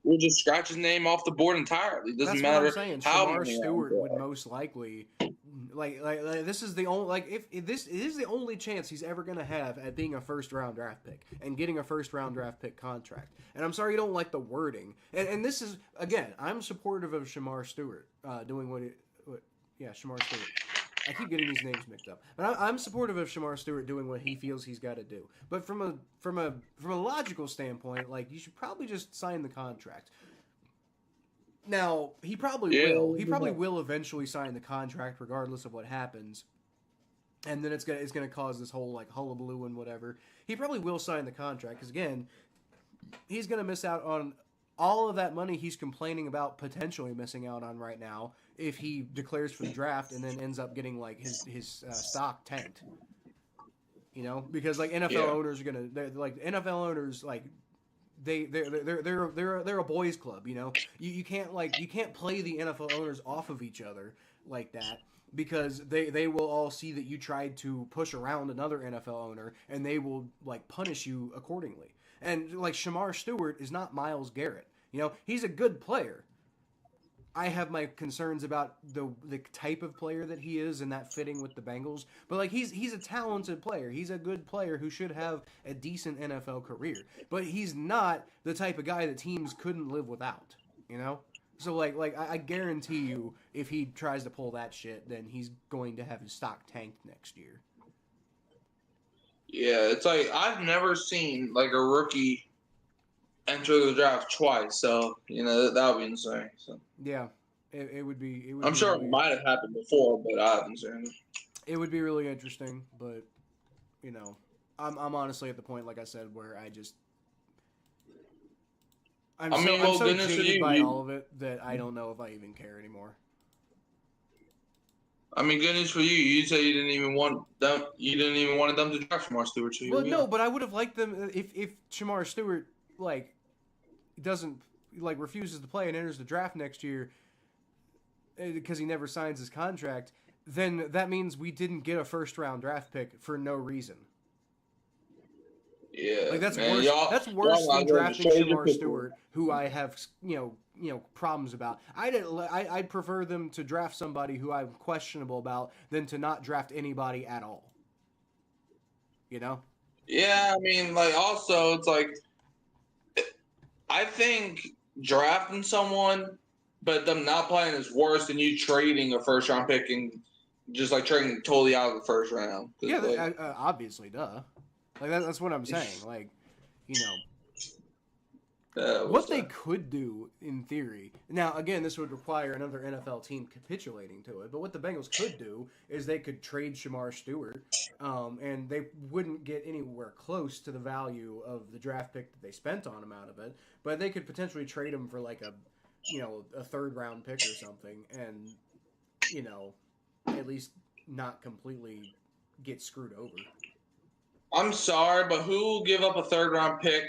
Speaker 2: will just scratch his name off the board entirely. It doesn't matter
Speaker 1: what I'm saying.
Speaker 2: how
Speaker 1: Shamar Stewart would most likely, this is the only, if this is the only chance he's ever going to have at being a 1st-round draft pick and getting a 1st-round draft pick contract. And I'm sorry you don't like the wording. And this is, again, I'm supportive of Shamar Stewart doing Shamar Stewart. I keep getting these names mixed up, but I'm supportive of Shamar Stewart doing what he feels he's got to do. But from a logical standpoint, you should probably just sign the contract. Now he probably will. He probably will eventually sign the contract, regardless of what happens. And then it's gonna cause this whole hullabaloo and whatever. He probably will sign the contract because, again, he's gonna miss out on all of that money he's complaining about potentially missing out on right now if he declares for the draft and then ends up getting his stock tanked. Because NFL owners are gonna NFL owners they're a boys club. You can't play the NFL owners off of each other like that, because they will all see that you tried to push around another NFL owner, and they will punish you accordingly. And Shamar Stewart is not Myles Garrett. He's a good player. I have my concerns about the type of player that he is and that fitting with the Bengals. But he's a talented player. He's a good player who should have a decent NFL career. But he's not the type of guy that teams couldn't live without. So I guarantee you, if he tries to pull that shit, then he's going to have his stock tanked next year.
Speaker 2: Yeah, it's I've never seen a rookie enter the draft twice, so that would be insane. So
Speaker 1: yeah, it would be.
Speaker 2: I'm sure it might have happened before, but I haven't seen it.
Speaker 1: It would be really interesting, but I'm honestly at the point, like I said, where I'm so jaded by all of it that I don't know if I even care anymore.
Speaker 2: I mean, good news for you. You said you didn't even want them. You didn't even want them to draft Shamar Stewart. So
Speaker 1: well, no, but I would have liked them if Shamar Stewart doesn't refuses to play and enters the draft next year because he never signs his contract. Then that means we didn't get a 1st-round draft pick for no reason.
Speaker 2: Yeah,
Speaker 1: that's worse. That's worse than drafting Shamar Stewart, who I have problems about. I'd prefer them to draft somebody who I'm questionable about than to not draft anybody at all.
Speaker 2: Yeah, I mean, also it's I think drafting someone, but them not playing is worse than you trading a 1st-round pick and just trading totally out of the 1st round.
Speaker 1: Yeah, obviously, duh. That's what I'm saying. What they could do, in theory, now again, this would require another NFL team capitulating to it. But what the Bengals could do is they could trade Shamar Stewart, and they wouldn't get anywhere close to the value of the draft pick that they spent on him out of it. But they could potentially trade him for like a third round pick or something, and at least not completely get screwed over.
Speaker 2: I'm sorry, but who will give up a third round pick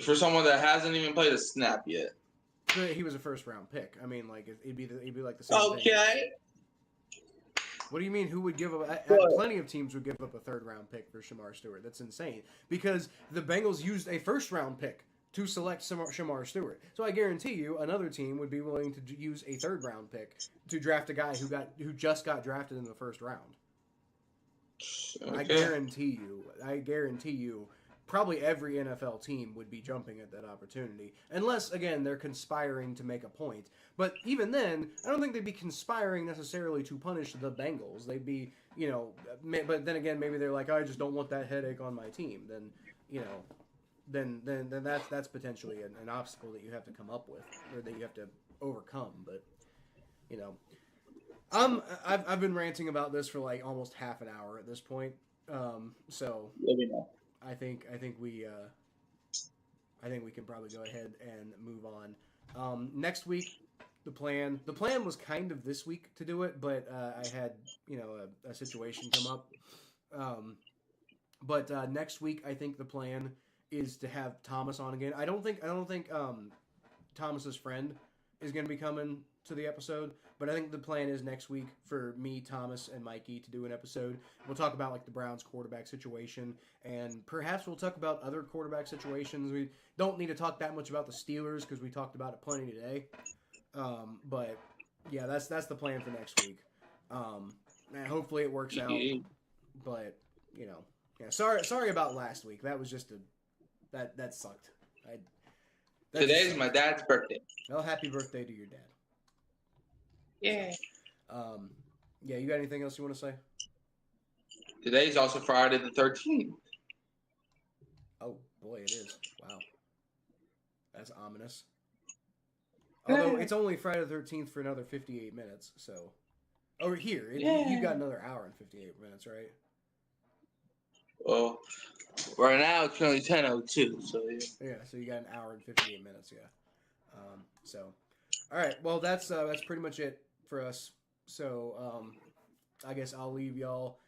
Speaker 2: for someone that hasn't even played a snap yet?
Speaker 1: He was a first round pick. I mean, like it'd be like the same thing.
Speaker 2: Okay.
Speaker 1: What do you mean? Who would give up? Plenty of teams would give up a third round pick for Shamar Stewart. That's insane because the Bengals used a first round pick to select Shamar Stewart. So I guarantee you, another team would be willing to use a third round pick to draft a guy who just got drafted in the first round. Okay. I guarantee you, probably every NFL team would be jumping at that opportunity. Unless, again, they're conspiring to make a point. But even then, I don't think they'd be conspiring necessarily to punish the Bengals. They'd be, but then again, maybe they're like, I just don't want that headache on my team. Then, then that's potentially an obstacle that you have to come up with, or that you have to overcome. But, I've been ranting about this for like almost half an hour at this point. So I think we can probably go ahead and move on. Next week, the plan was kind of this week to do it, but I had a situation come up. But next week, I think the plan is to have Thomas on again. I don't think Thomas's friend is going to be coming to the episode, but I think the plan is next week for me, Thomas, and Mikey to do an episode. We'll talk about like the Browns quarterback situation, and perhaps we'll talk about other quarterback situations. We don't need to talk that much about the Steelers because we talked about it plenty today. But yeah, that's the plan for next week. And hopefully it works out. But yeah. Sorry about last week. That was just that sucked.
Speaker 2: Today's my dad's birthday.
Speaker 1: Well, happy birthday to your dad.
Speaker 2: Yeah.
Speaker 1: Yeah, you got anything else you want to say?
Speaker 2: Today's also Friday the 13th.
Speaker 1: Oh, boy, it is. Wow. That's ominous. Although it's only Friday the 13th for another 58 minutes, so... Over here, you got another hour and 58 minutes, right?
Speaker 2: Well, right now it's only 10:02, so yeah.
Speaker 1: Yeah, so you got an hour and 58 minutes, yeah. All right, well, that's pretty much it for us. So, I guess I'll leave y'all,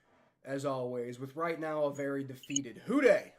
Speaker 1: as always, with right now a very defeated Houday.